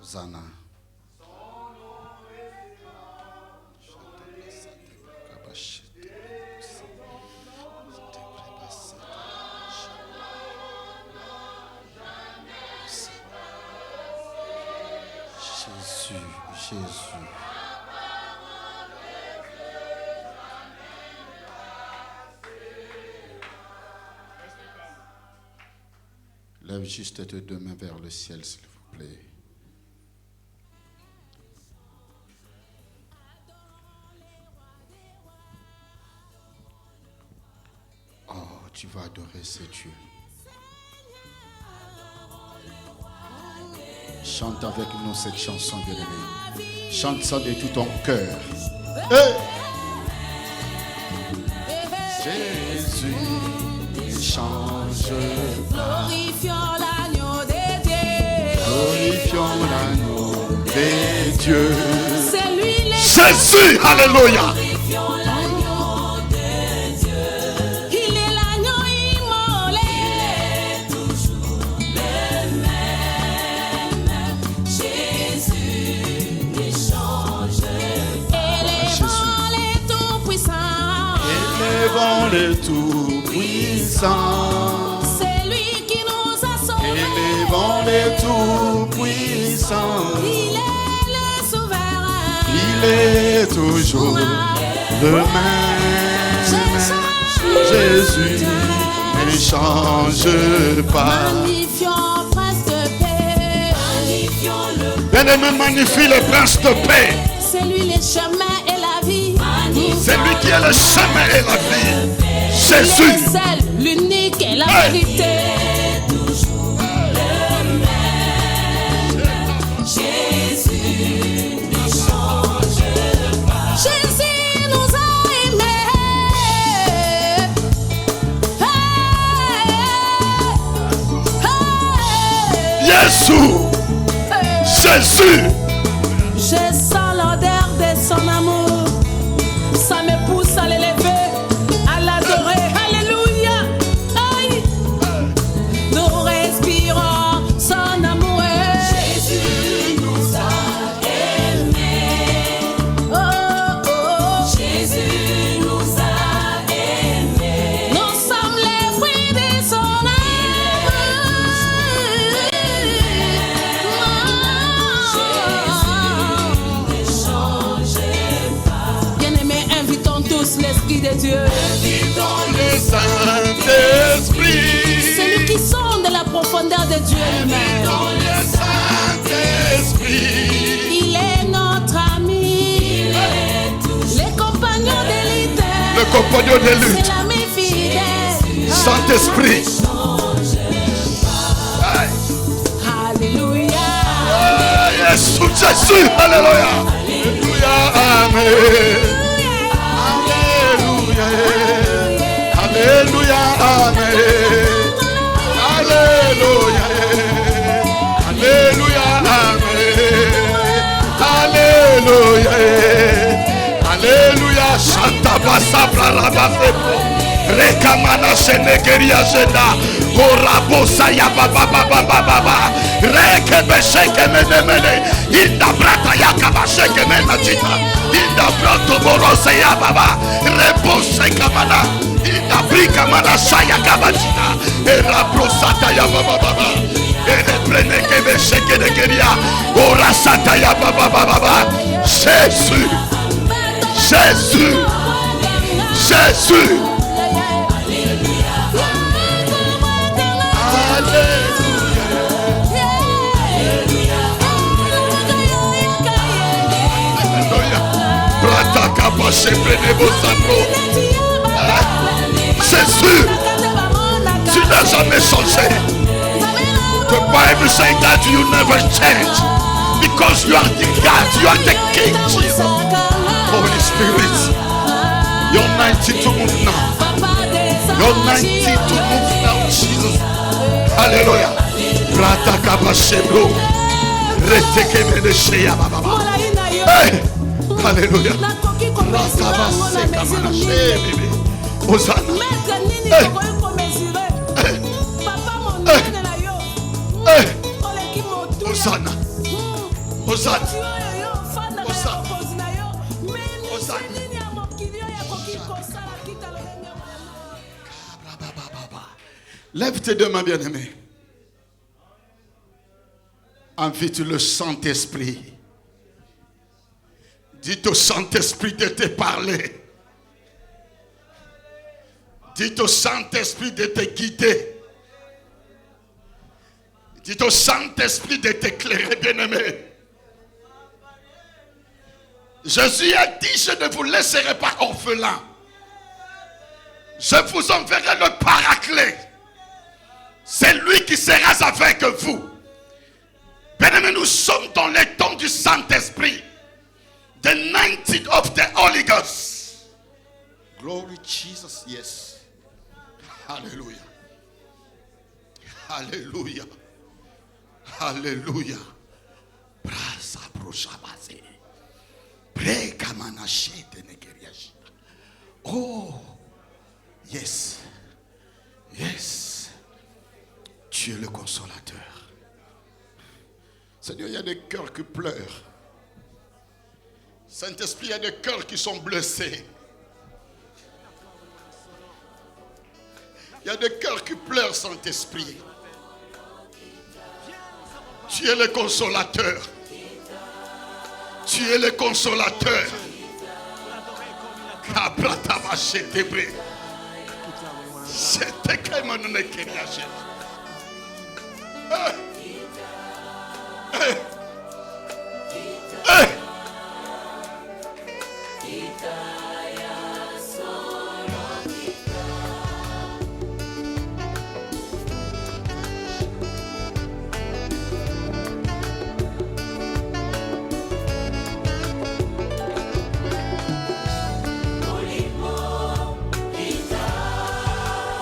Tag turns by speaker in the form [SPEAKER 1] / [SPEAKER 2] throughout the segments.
[SPEAKER 1] Hosanna. Jésus. Lève juste tes deux mains vers le ciel, s'il vous plaît. Oh, tu vas adorer ce Dieu. Chante avec nous cette chanson, bien-aimée. Chante ça de tout ton cœur. Hey! Jésus ne change pas.
[SPEAKER 2] Glorifions l'agneau des dieux.
[SPEAKER 1] Glorifions l'agneau des dieux.
[SPEAKER 2] C'est lui le
[SPEAKER 1] Jésus, alléluia.
[SPEAKER 2] Glorifions l'agneau des dieux. Il est l'agneau immolé. Il est toujours le même. Jésus ne change pas. Élevons les tout-puissants.
[SPEAKER 1] Élevons le Tout-Puissant.
[SPEAKER 2] C'est lui qui nous a sauvés.
[SPEAKER 1] Élevons le Tout-Puissant.
[SPEAKER 2] Il est le souverain.
[SPEAKER 1] Il est toujours le même. Jésus ne change pas.
[SPEAKER 2] Magnifions prince de paix. Magnifions le
[SPEAKER 1] Bien-aimé, magnifie le prince de paix.
[SPEAKER 2] C'est lui le chemin et la vie.
[SPEAKER 1] C'est lui qui est le chemin et la vie.
[SPEAKER 2] Le
[SPEAKER 1] Jésus.
[SPEAKER 2] seul, l'unique et la
[SPEAKER 1] Hey.
[SPEAKER 2] vérité. Toujours le même. Jésus ne change pas. Jésus nous a aimés.
[SPEAKER 1] Jésus. Jésus.
[SPEAKER 2] Je sens l'odeur de son amour. Ça me pousse à l'élever, à l'adorer. Alléluia. Aïe. Nous respirons son amour. Jésus nous a aimés. Oh, oh. Jésus nous a aimés. Nous sommes les fruits de son amour. Bien-aimés, invitons tous l'Esprit de Dieu.
[SPEAKER 1] Invitons le Saint-Esprit.
[SPEAKER 2] Celui qui sonde la profondeur de Dieu lui-même.
[SPEAKER 1] Invitons le Saint-Esprit.
[SPEAKER 2] Il est notre ami. Les compagnons de l'éternel.
[SPEAKER 1] Le compagnon de
[SPEAKER 2] C'est
[SPEAKER 1] lutte.
[SPEAKER 2] l'ami fidèle.
[SPEAKER 1] Saint-Esprit. Aïe.
[SPEAKER 2] Alléluia.
[SPEAKER 1] Jésus. Alléluia. Alléluia. Amen. Alléluia. Alléluia. Amen. Alléluia. Alléluia. Amen. Alléluia. Alléluia. Santa Basabra Rabasepo. Rekamana Senegeria Zeda. Orabosa ya baba baba baba. Rekebesheke menemene. Inda brata ya kabasheke menajita. Inda brato borose ya baba. Repose kamana. Inda brika mana saya kabajita. Era prosata ya baba baba. Ere prene kebesheke de geria. Ora sata ya baba baba. Jésus. Jésus. Jésus. Jésus, tu n'as jamais changé. The Bible says that you never change because you are the God, you are the King, Jesus. Holy Spirit, you're 90 to move now. You're 90 to move now, Jesus. Hallelujah. Ratakabashebro. Retekemedesheya baba. Hey! Hallelujah. Hosanna. Hosanna. Hosanna. Lève tes deux mains, bien-aimés. Invite le Saint-Esprit. Dites au Saint-Esprit de te parler. Dites au Saint-Esprit de te guider. Dites au Saint-Esprit de t'éclairer, bien-aimé. Jésus a dit, je ne vous laisserai pas orphelins. Je vous enverrai le Paraclet. C'est lui qui sera avec vous. Bien-aimés, nous sommes dans les temps du Saint-Esprit. The 19th of the Holy Ghost. Glory Jesus, yes. Hallelujah. Hallelujah. Hallelujah. Brasa broshabase. Prekamanashete negeriashi. Oh, yes. Yes. Tu es le consolateur. Seigneur, il y a des cœurs qui pleurent. Saint-Esprit, il y a des cœurs qui sont blessés. Il y a des cœurs qui pleurent, Saint-Esprit. Tu es le consolateur. Tu es le consolateur.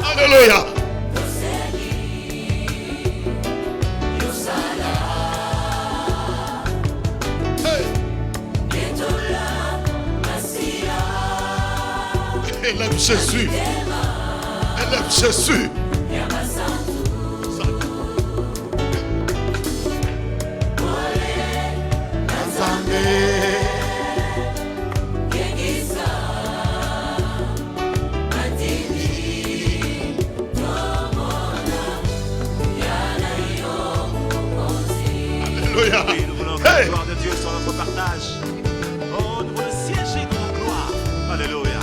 [SPEAKER 1] Alléluia. Élève Jésus. Élève Jésus. Alléluia.
[SPEAKER 3] Nous voulons que la gloire de Dieu soit notre partage. Oh, nous voulons siéger dans la gloire. Alléluia.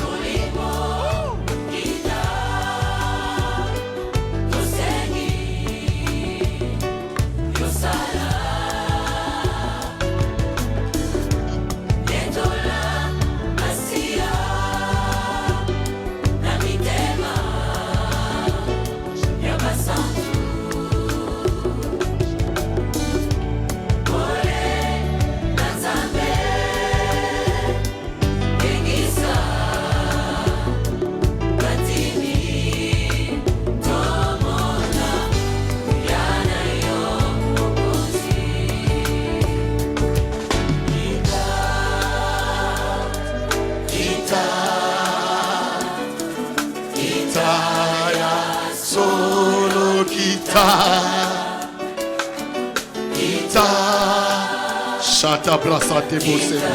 [SPEAKER 1] Shata brasa te bosebo.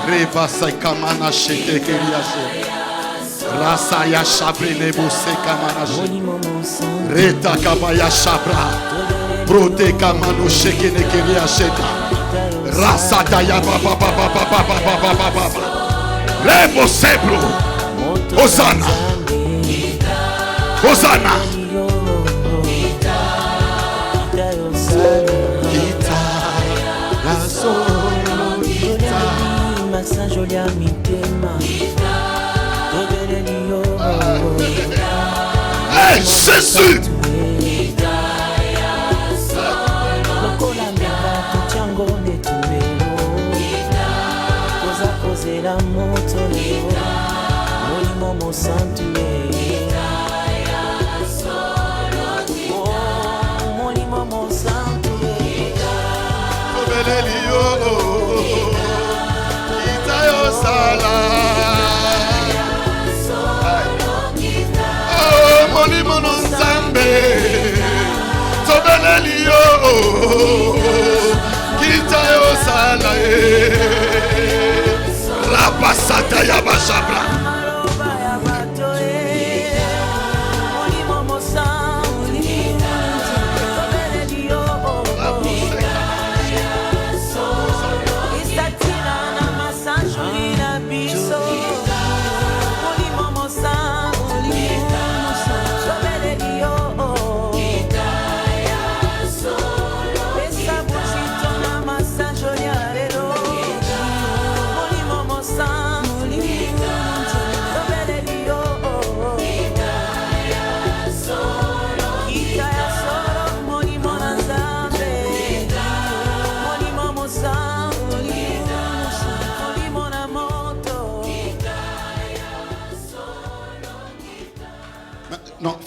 [SPEAKER 1] Reba sai kamana shete keriashe. Rasa ya shabre ne bose kamana she. Reta kabaya shabra. Brote kamano sheke ne keriashe. Rasa daya baba baba baba baba baba. Rebo sebro. Hosanna. Hosanna. Hey, Jésus! Kita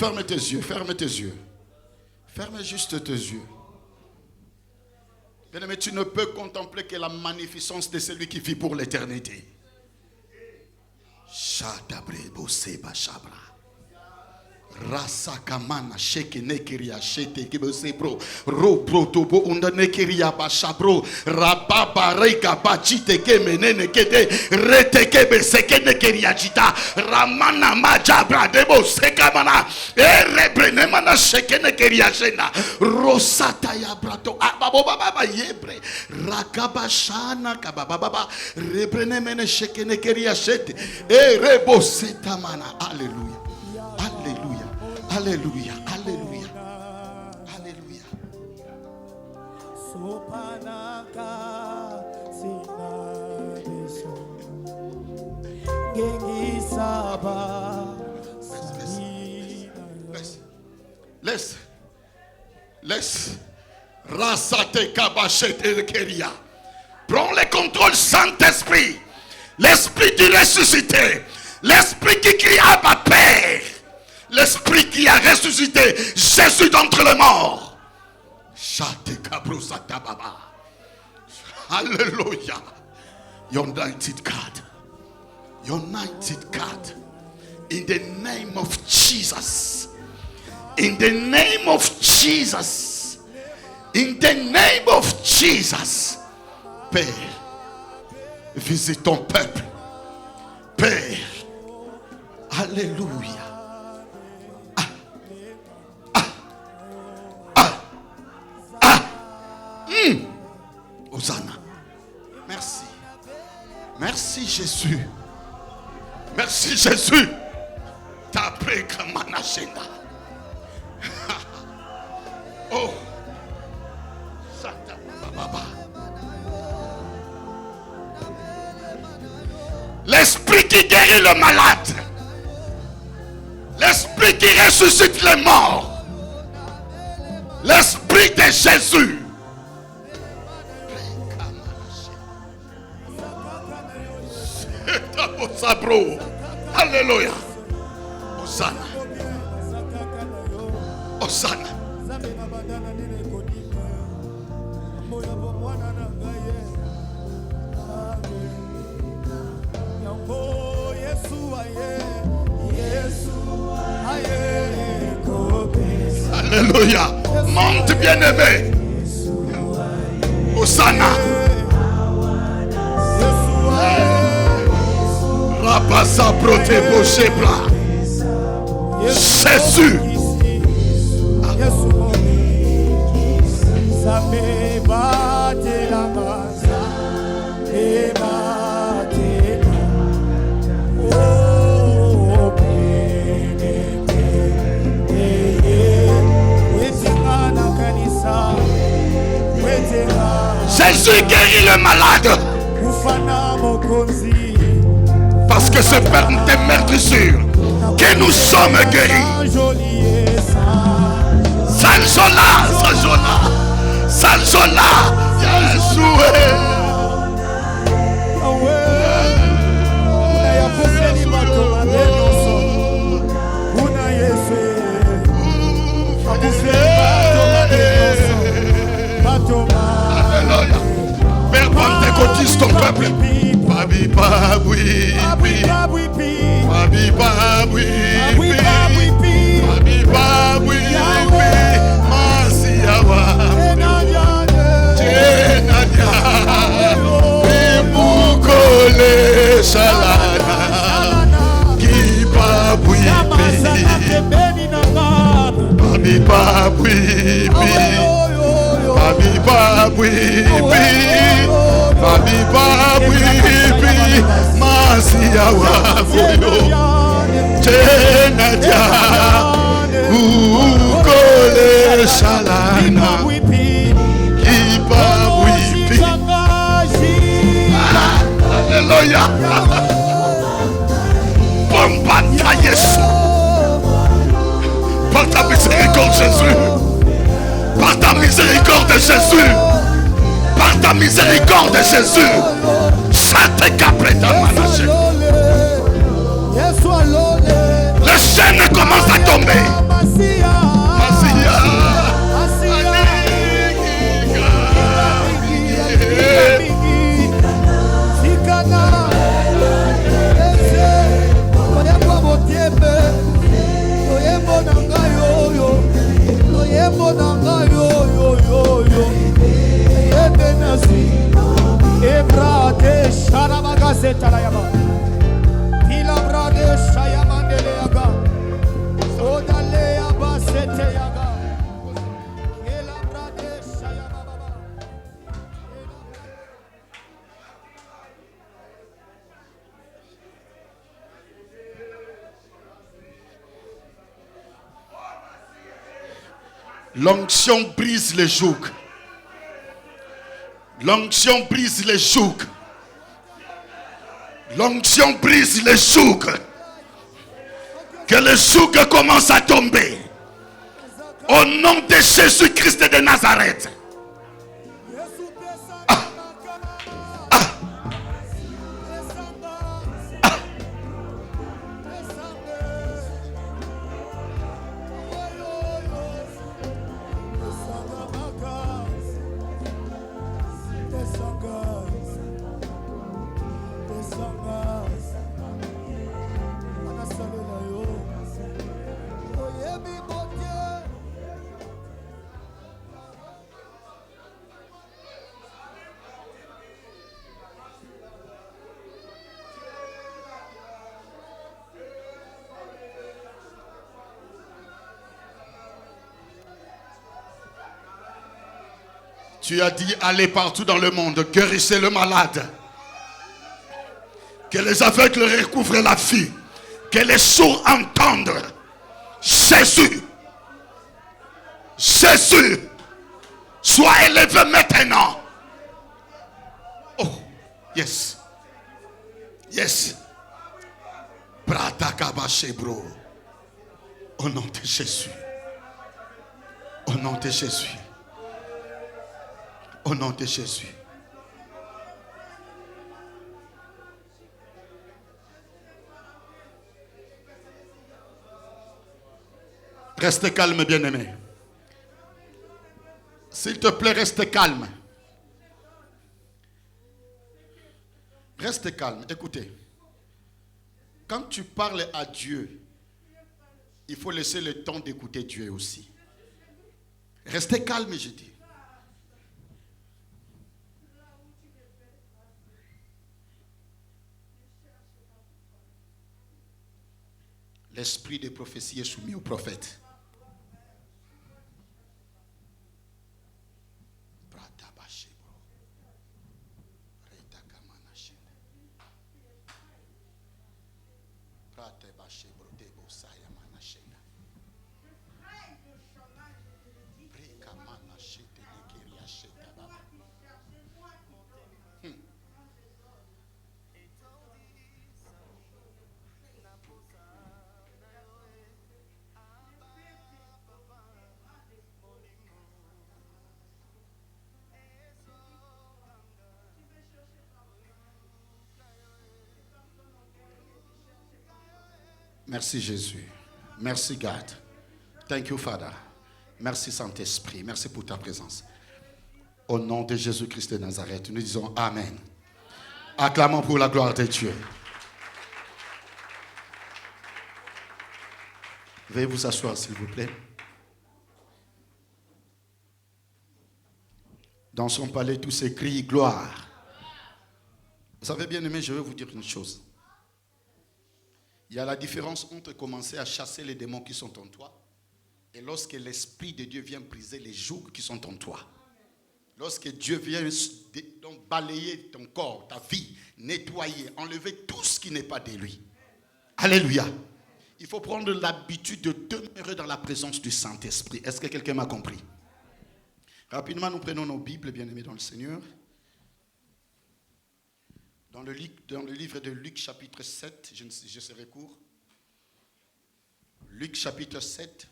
[SPEAKER 1] ferme tes yeux, ferme tes yeux. Ferme juste tes yeux. Bien-aimé, tu ne peux contempler que la magnificence de celui qui vit pour l'éternité. Rasakamana sheke nekeria shete kibosebro ro protobo unda nekeria bashabro rababa reka bachite kemenene kede rete kebe seke nekeria jita ramana majabra debo sekamana erebrene mana sheke nekeria jena rosata ya brato ababo baba yebre rakabashana kababa rebrene mene sheke nekeria shete erebo setamana. Alléluia. Alléluia. Alléluia, alléluia, alléluia. Laisse. Rasate kabachete le keria. Prends le contrôle, Saint-Esprit. L'esprit du ressuscité. L'esprit qui crie à ma Père. L'esprit qui a ressuscité Jésus d'entre les morts. Alléluia. United God. United God. In the name of Jesus. In the name of Jesus. In the name of Jesus. Père, visite ton peuple. Père. Alléluia. Hosanna. Merci. Merci Jésus. Merci Jésus. T'après comme Manachenda. Oh. L'esprit qui guérit le malade. L'esprit qui ressuscite les morts. L'esprit de Jésus. Alléluia. Hosanna. Hosanna. Alléluia. Monte bien-aimé. Hosanna. Rabasa protebo shebra. Jésus. Jésus guérit le malade. Parce que ce Père des meurtrissures que nous sommes guéris. Sanjola, Sanjola, Sanjola, Yeshua. Père Pentecôtiste, ton peuple. Babi babui, babi babui, babi babui, Masiawa, Jenadia, Bimukole Shalana, Kibabui, babi babui, babi babui, babi babui, Masiawa, Jenadia, Bimukole Shalana, Kibabui. Alléluia. Bombata Yesu. Par ta miséricorde Jésus. Par ta miséricorde Jésus. Par ta miséricorde Jésus. Chate capreta manache. Les chaînes commencent à tomber. L'onction brise les jougs. L'onction brise les jougs. L'onction brise les jougs. Que les jougs commencent à tomber. Au nom de Jésus-Christ de Nazareth. Tu as dit, allez partout dans le monde, guérissez le malade. Que les aveugles recouvrent la vue. Que les sourds entendent. Jésus. Jésus. Sois élevé maintenant. Oh, yes. Yes. Pratakabashebro. Au nom de Jésus. Au nom de Jésus. Au nom de Jésus. Reste calme, bien-aimé. S'il te plaît, reste calme. Reste calme. Écoutez. Quand tu parles à Dieu, il faut laisser le temps d'écouter Dieu aussi. Restez calme, je dis. L'esprit de prophétie est soumis au prophète. Merci Jésus. Merci God. Thank you Father. Merci Saint-Esprit. Merci pour ta présence. Au nom de Jésus-Christ de Nazareth, nous disons Amen. Acclamons pour la gloire de Dieu. Veuillez vous asseoir s'il vous plaît. Dans son palais, tout s'écrit gloire. Vous savez bien aimé, je vais vous dire une chose. Il y a la différence entre commencer à chasser les démons qui sont en toi et lorsque l'Esprit de Dieu vient briser les jougs qui sont en toi. Lorsque Dieu vient donc balayer ton corps, ta vie, nettoyer, enlever tout ce qui n'est pas de lui. Alléluia. Il faut prendre l'habitude de demeurer dans la présence du Saint-Esprit. Est-ce que quelqu'un m'a compris? Rapidement, nous prenons nos Bibles, bien-aimés dans le Seigneur. Dans le livre de Luc chapitre 7, je serai court. Luc chapitre 7.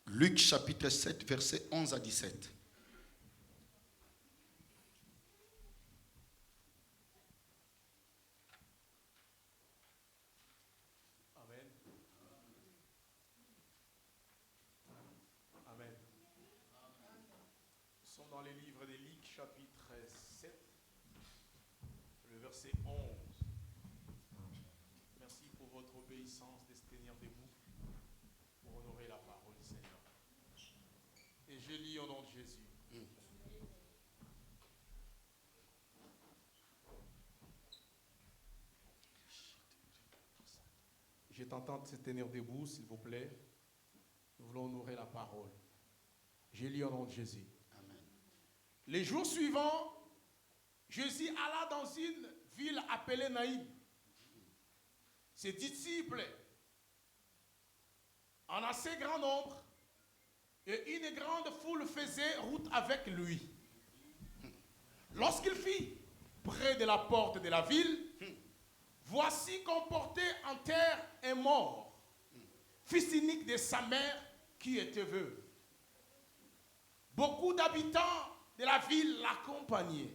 [SPEAKER 1] Luc chapitre 7, versets 11 à 17.
[SPEAKER 4] Dans les livres de Luc, chapitre 7, le verset 11. Merci pour votre obéissance de se tenir debout pour honorer la parole du Seigneur. Et je lis au nom de Jésus. Je t'entends de se tenir debout, s'il vous plaît. Nous voulons honorer la parole. Je lis au nom de Jésus. Les jours suivants, Jésus alla dans une ville appelée Naïm. ses disciples en assez grand nombre, et une grande foule faisait route avec lui. Lorsqu'il fit près de la porte de la ville, voici qu'on portait en terre un mort, fils unique de sa mère qui était veuve. Beaucoup d'habitants de la ville l'accompagnaient.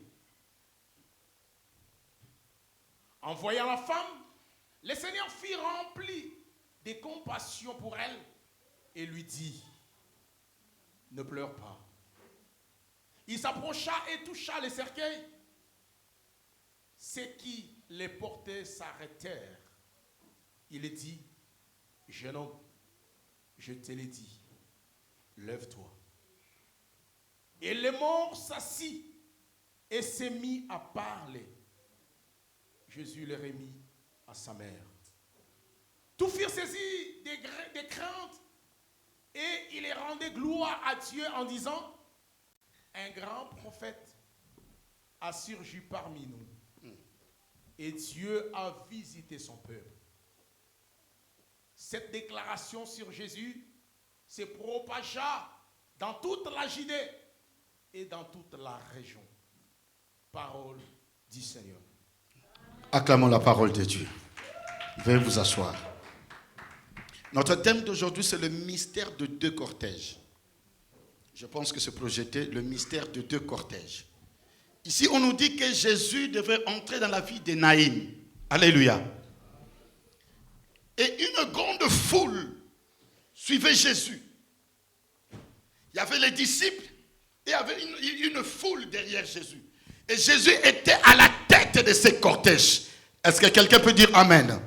[SPEAKER 4] En voyant la femme, le Seigneur fut rempli de compassion pour elle et lui dit, ne pleure pas. Il s'approcha et toucha le cercueil. Ceux qui les portaient s'arrêtèrent. Il dit, jeune homme, je te l'ai dit, lève-toi. Et le mort s'assit et s'est mis à parler. Jésus le remit à sa mère. Tous furent saisis de crainte et il rendait gloire à Dieu en disant, un grand prophète a surgi parmi nous et Dieu a visité son peuple. Cette déclaration sur Jésus se propagea dans toute la Judée et dans toute la région. Parole du Seigneur.
[SPEAKER 1] Acclamons la parole de Dieu. Veuillez vous asseoir. Notre thème d'aujourd'hui, c'est le mystère de deux cortèges. Je pense que c'est projeté le mystère de deux cortèges. Ici, on nous dit que Jésus devait entrer dans la vie de Naïm. Alléluia. Et une grande foule suivait Jésus. Il y avait les disciples et il y avait une foule derrière Jésus. Et Jésus était à la tête de ces cortèges. Est-ce que quelqu'un peut dire Amen?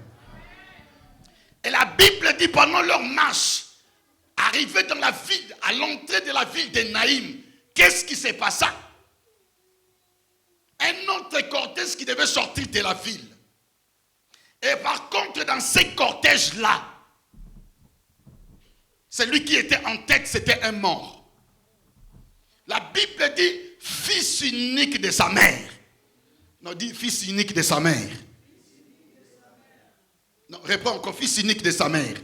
[SPEAKER 1] Et la Bible dit pendant leur marche, arrivés dans la ville, à l'entrée de la ville de Naïm, qu'est-ce qui s'est passé? Un autre cortège qui devait sortir de la ville. Et par contre, dans ces cortèges-là, celui qui était en tête, c'était un mort. La Bible dit fils unique de sa mère. Non, dit fils unique de sa mère. Non, réponds encore, fils unique de sa mère.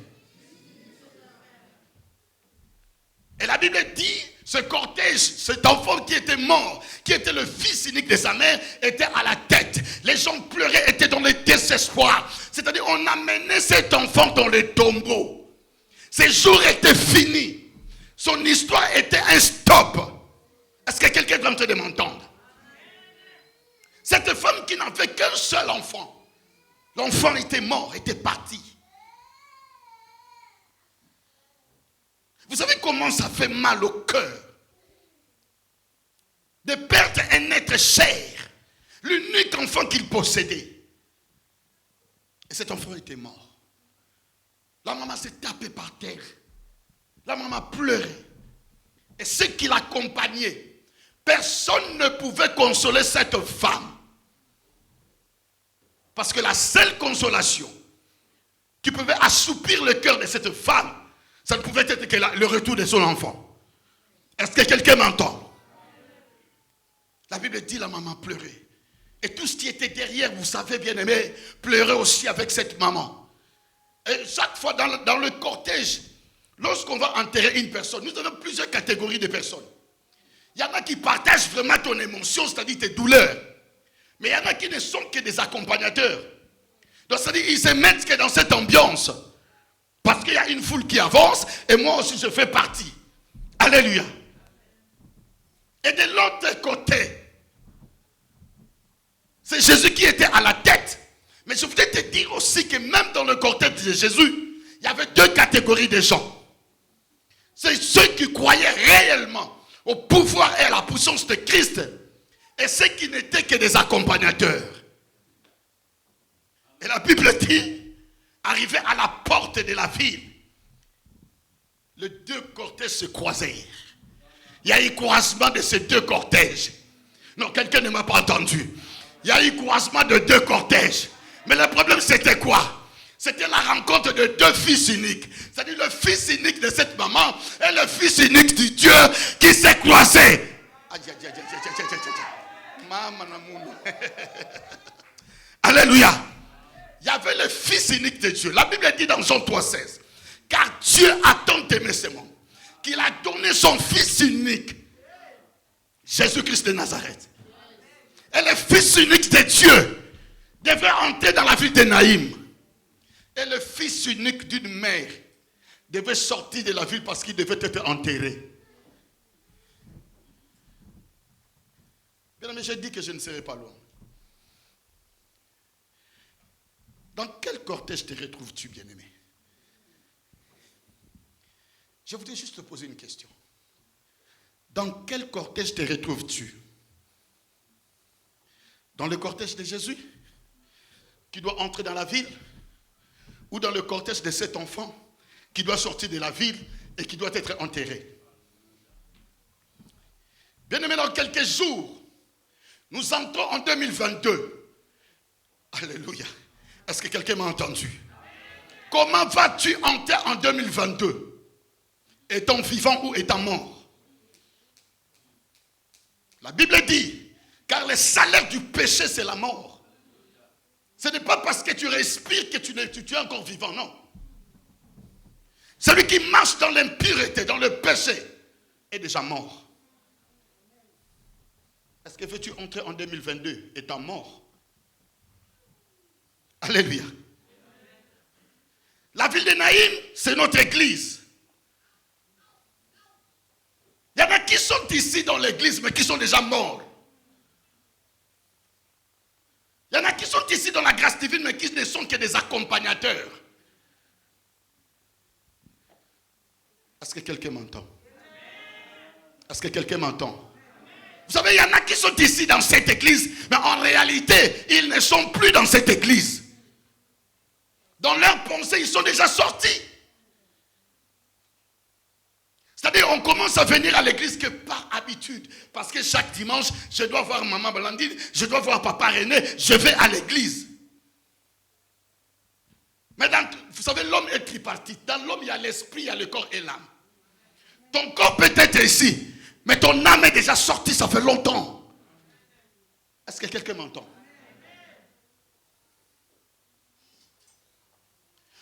[SPEAKER 1] Et la Bible dit, ce cortège, cet enfant qui était mort, qui était le fils unique de sa mère, était à la tête. Les gens pleuraient, étaient dans le désespoir. C'est-à-dire, on amenait cet enfant dans le tombeau. Ses jours étaient finis. Son histoire était un stop. Est-ce que quelqu'un est en train de m'entendre? Cette femme qui n'avait qu'un seul enfant. L'enfant était mort, était parti. Vous savez comment ça fait mal au cœur de perdre un être cher, l'unique enfant qu'il possédait. Et cet enfant était mort. La maman s'est tapée par terre. La maman pleurait. Et ceux qui l'accompagnaient, personne ne pouvait consoler cette femme. Parce que la seule consolation qui pouvait assoupir le cœur de cette femme, ça ne pouvait être que le retour de son enfant. Est-ce que quelqu'un m'entend? La Bible dit la maman pleurait. Et tout ce qui était derrière, vous savez bien aimé, pleurait aussi avec cette maman. Et chaque fois dans le cortège, lorsqu'on va enterrer une personne, nous avons plusieurs catégories de personnes. Il y en a qui partagent vraiment ton émotion, c'est-à-dire tes douleurs. Mais il y en a qui ne sont que des accompagnateurs. Donc c'est-à-dire qu'ils se mettent que dans cette ambiance. Parce qu'il y a une foule qui avance et moi aussi je fais partie. Alléluia. Et de l'autre côté, c'est Jésus qui était à la tête. Mais je voudrais te dire aussi que même dans le cortège de Jésus, il y avait deux catégories de gens. C'est ceux qui croyaient réellement au pouvoir et à la puissance de Christ. Et ceux qui n'étaient que des accompagnateurs. Et la Bible dit, arrivé à la porte de la ville, les deux cortèges se croisèrent. Il y a eu croisement de ces deux cortèges. Non, quelqu'un ne m'a pas entendu. Il y a eu croisement de deux cortèges. Mais le problème c'était quoi? C'était la rencontre de deux fils uniques. C'est-à-dire le fils unique de cette maman et le fils unique du Dieu qui s'est croisé. Alléluia. il y avait le Fils unique de Dieu. La Bible dit dans Jean 3,16, car Dieu a tant aimé ce monde qu'il a donné son Fils unique, Jésus-Christ de Nazareth. Et le Fils unique de Dieu devait entrer dans la ville de Naïm. Et le fils unique d'une mère devait sortir de la ville parce qu'il devait être enterré. Bien aimé, j'ai dit que je ne serai pas loin. Dans quel cortège te retrouves-tu, bien-aimé? Je voudrais juste te poser une question. Dans quel cortège te retrouves-tu? Dans le cortège de Jésus, qui doit entrer dans la ville, ou dans le cortège de cet enfant qui doit sortir de la ville et qui doit être enterré? Bien-aimé, dans quelques jours, nous entrons en 2022. Alléluia. Est-ce que quelqu'un m'a entendu? Comment vas-tu entrer en 2022? Étant vivant ou étant mort? La Bible dit, car le salaire du péché, c'est la mort. Ce n'est pas parce que tu respires que tu es encore vivant, non. Celui qui marche dans l'impureté, dans le péché, est déjà mort. Est-ce que veux-tu entrer en 2022 étant mort? Alléluia. La ville de Naïm, c'est notre église. Il y en a qui sont ici dans l'église, mais qui sont déjà morts. Il y en a qui sont ici dans la grâce divine, mais qui ne sont que des accompagnateurs. Est-ce que quelqu'un m'entend? Est-ce que quelqu'un m'entend? Vous savez, il y en a qui sont ici dans cette église, mais en réalité, ils ne sont plus dans cette église. Dans leur pensée, ils sont déjà sortis. C'est-à-dire, on commence à venir à l'église que par habitude. Parce que chaque dimanche, je dois voir maman Blandine, je dois voir papa René, je vais à l'église. Mais vous savez, l'homme est tripartite. Dans l'homme, il y a l'esprit, il y a le corps et l'âme. Ton corps peut être ici, mais ton âme est déjà sortie, ça fait longtemps. Est-ce que quelqu'un m'entend?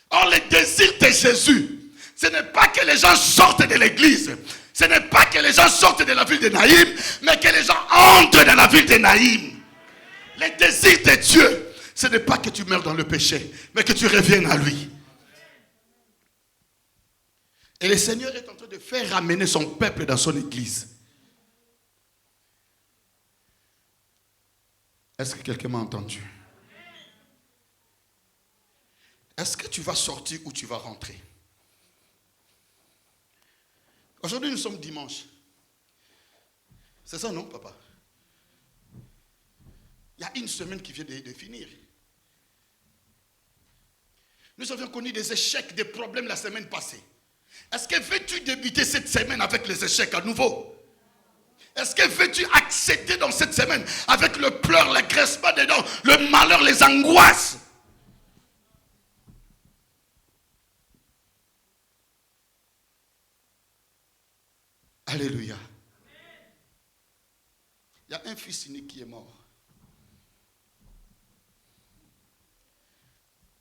[SPEAKER 1] Or, le désir de Jésus, ce n'est pas que les gens sortent de l'église. Ce n'est pas que les gens sortent de la ville de Naïm, mais que les gens entrent dans la ville de Naïm. Le désir de Dieu, ce n'est pas que tu meurs dans le péché, mais que tu reviennes à lui. Et le Seigneur est en train de faire ramener son peuple dans son église. Est-ce que quelqu'un m'a entendu? Est-ce que tu vas sortir ou tu vas rentrer? Aujourd'hui, nous sommes dimanche. C'est ça, non, papa? Il y a une semaine qui vient de finir. Nous avions connu des échecs, des problèmes la semaine passée. Est-ce que veux-tu débuter cette semaine avec les échecs à nouveau? Est-ce que veux-tu accéder dans cette semaine avec le pleur, l'agressement des dents, le malheur, les angoisses? Alléluia. Il y a un fils unique qui est mort.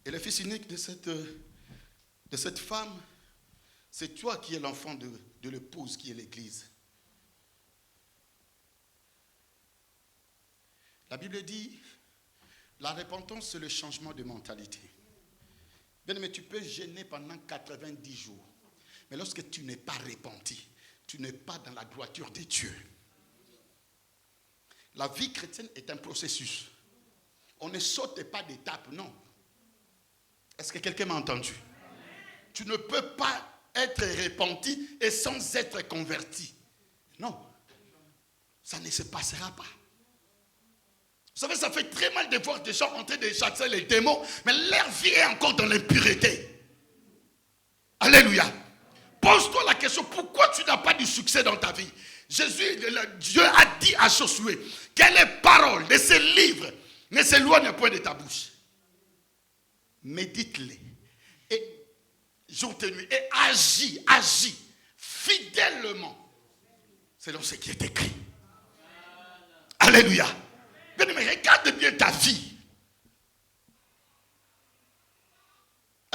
[SPEAKER 1] Et le fils unique de cette femme, c'est toi qui es l'enfant de l'épouse qui est l'église. La Bible dit, la repentance c'est le changement de mentalité. Bien, mais tu peux jeûner pendant 90 jours. Mais lorsque tu n'es pas repenti, tu n'es pas dans la droiture de Dieu. La vie chrétienne est un processus. On ne saute pas d'étape, non. Est-ce que quelqu'un m'a entendu? Tu ne peux pas être repenti et sans être converti. Non. Ça ne se passera pas. Vous savez, ça fait très mal de voir des gens en train de chasser les démons, mais leur vie est encore dans l'impureté. Alléluia. Pose-toi la question, pourquoi tu n'as pas du succès dans ta vie? Dieu a dit à Josué que les paroles de ces livres ne s'éloignent point de ta bouche. Médite-les. Et jour et nuit. Et agis fidèlement selon ce qui est écrit. Alléluia. Mais regarde bien ta vie.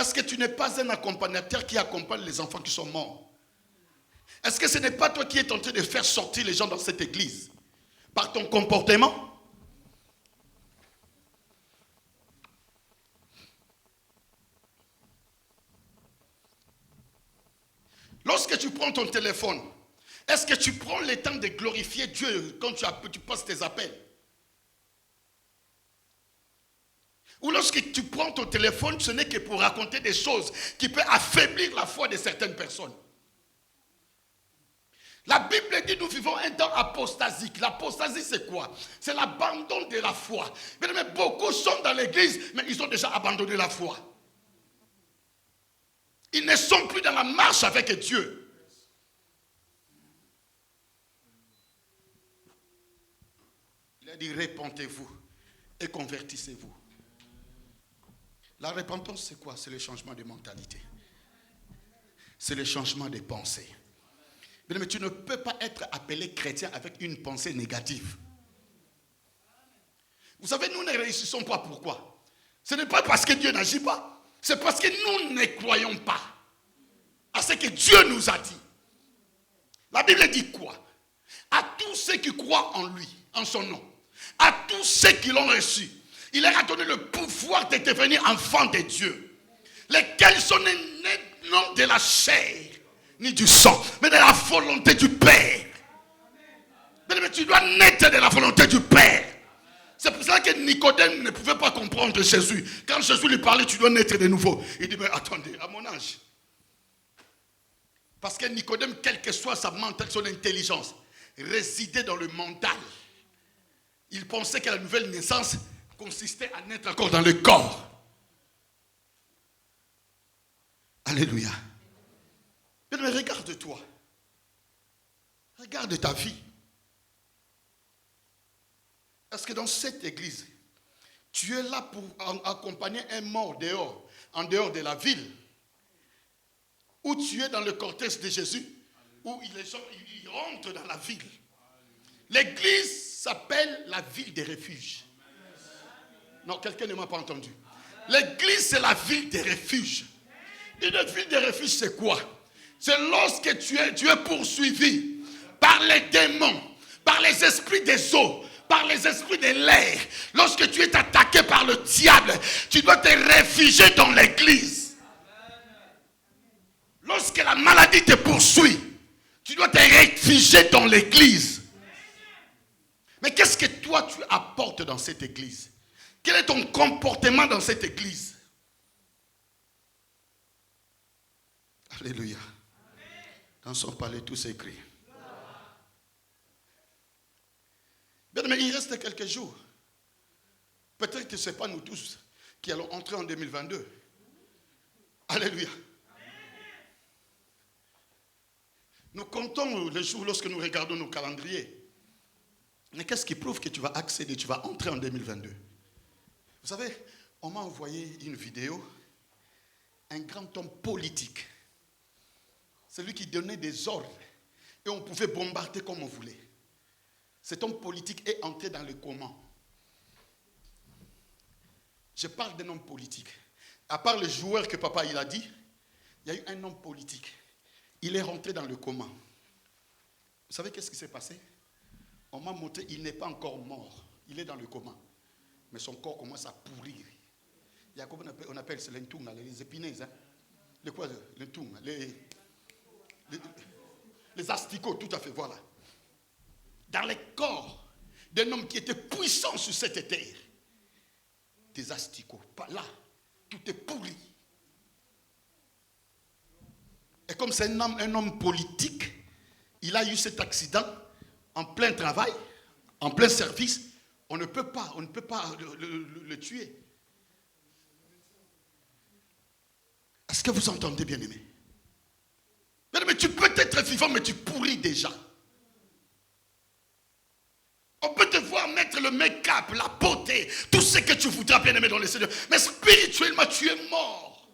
[SPEAKER 1] Est-ce que tu n'es pas un accompagnateur qui accompagne les enfants qui sont morts? Est-ce que ce n'est pas toi qui es tenté de faire sortir les gens dans cette église par ton comportement? Lorsque tu prends ton téléphone, est-ce que tu prends le temps de glorifier Dieu quand tu passes tes appels? Ou lorsque tu prends ton téléphone, ce n'est que pour raconter des choses qui peuvent affaiblir la foi de certaines personnes. La Bible dit nous vivons un temps apostasique. L'apostasie c'est quoi? C'est l'abandon de la foi. Mais beaucoup sont dans l'église, mais ils ont déjà abandonné la foi. Ils ne sont plus dans la marche avec Dieu. Il a dit repentez-vous et convertissez-vous. La repentance c'est quoi? C'est le changement de mentalité. C'est le changement de pensée. Mais tu ne peux pas être appelé chrétien avec une pensée négative. Vous savez, nous ne réussissons pas. Pourquoi? Ce n'est pas parce que Dieu n'agit pas. C'est parce que nous ne croyons pas à ce que Dieu nous a dit. La Bible dit quoi? À tous ceux qui croient en lui, en son nom, à tous ceux qui l'ont reçu, il leur a donné le pouvoir de devenir enfants de Dieu, lesquels sont nés non de la chair ni du sang, mais de la volonté du Père. Mais tu dois naître de la volonté du Père. C'est pour ça que Nicodème ne pouvait pas comprendre Jésus. Quand Jésus lui parlait, tu dois naître de nouveau. Il dit, mais attendez, à mon âge. Parce que Nicodème, quelle que soit sa mentalité, son intelligence, résidait dans le mental. Il pensait que la nouvelle naissance consistait à naître encore dans le corps. Alléluia. Mais regarde-toi. Regarde ta vie. Est-ce que dans cette église, tu es là pour accompagner un mort dehors, en dehors de la ville? Ou tu es dans le cortège de Jésus, où les gens ils rentrent dans la ville? L'église s'appelle la ville des refuges. Non, quelqu'un ne m'a pas entendu. L'église, c'est la ville des refuges. Une ville des refuges, c'est quoi? C'est lorsque tu es poursuivi par les démons, par les esprits des eaux, par les esprits de l'air. Lorsque tu es attaqué par le diable, tu dois te réfugier dans l'église. Lorsque la maladie te poursuit, tu dois te réfugier dans l'église. Mais qu'est-ce que toi tu apportes dans cette église? Quel est ton comportement dans cette église? Alléluia. Dans son palais, tout s'écrit. Bien, mais il reste quelques jours. Peut-être que ce n'est pas nous tous qui allons entrer en 2022. Alléluia. Nous comptons les jours lorsque nous regardons nos calendriers. Mais qu'est-ce qui prouve que tu vas accéder, tu vas entrer en 2022? Vous savez, on m'a envoyé une vidéo, un grand homme politique. Celui qui donnait des ordres et on pouvait bombarder comme on voulait. Cet homme politique est entré dans le coma. Je parle d'un homme politique. À part le joueur que papa il a dit, il y a eu un homme politique. Il est rentré dans le coma. Vous savez qu'est-ce qui s'est passé? On m'a montré, il n'est pas encore mort. Il est dans le coma. Mais son corps commence à pourrir. Il y a comme on appelle c'est l'entoum, les épinaises. Hein? Les quoi? L'entoum, les asticots, tout à fait, voilà. Dans le corps d'un homme qui était puissant sur cette terre. Des asticots, pas là. Tout est pourri. Et comme c'est un homme politique, il a eu cet accident en plein travail, en plein service. On ne peut pas le tuer. Est-ce que vous entendez, bien-aimé? Mais tu peux être vivant, mais tu pourris déjà. On peut te voir mettre le make-up, la beauté, tout ce que tu voudras, bien-aimé, dans le Seigneur. Mais spirituellement, tu es mort.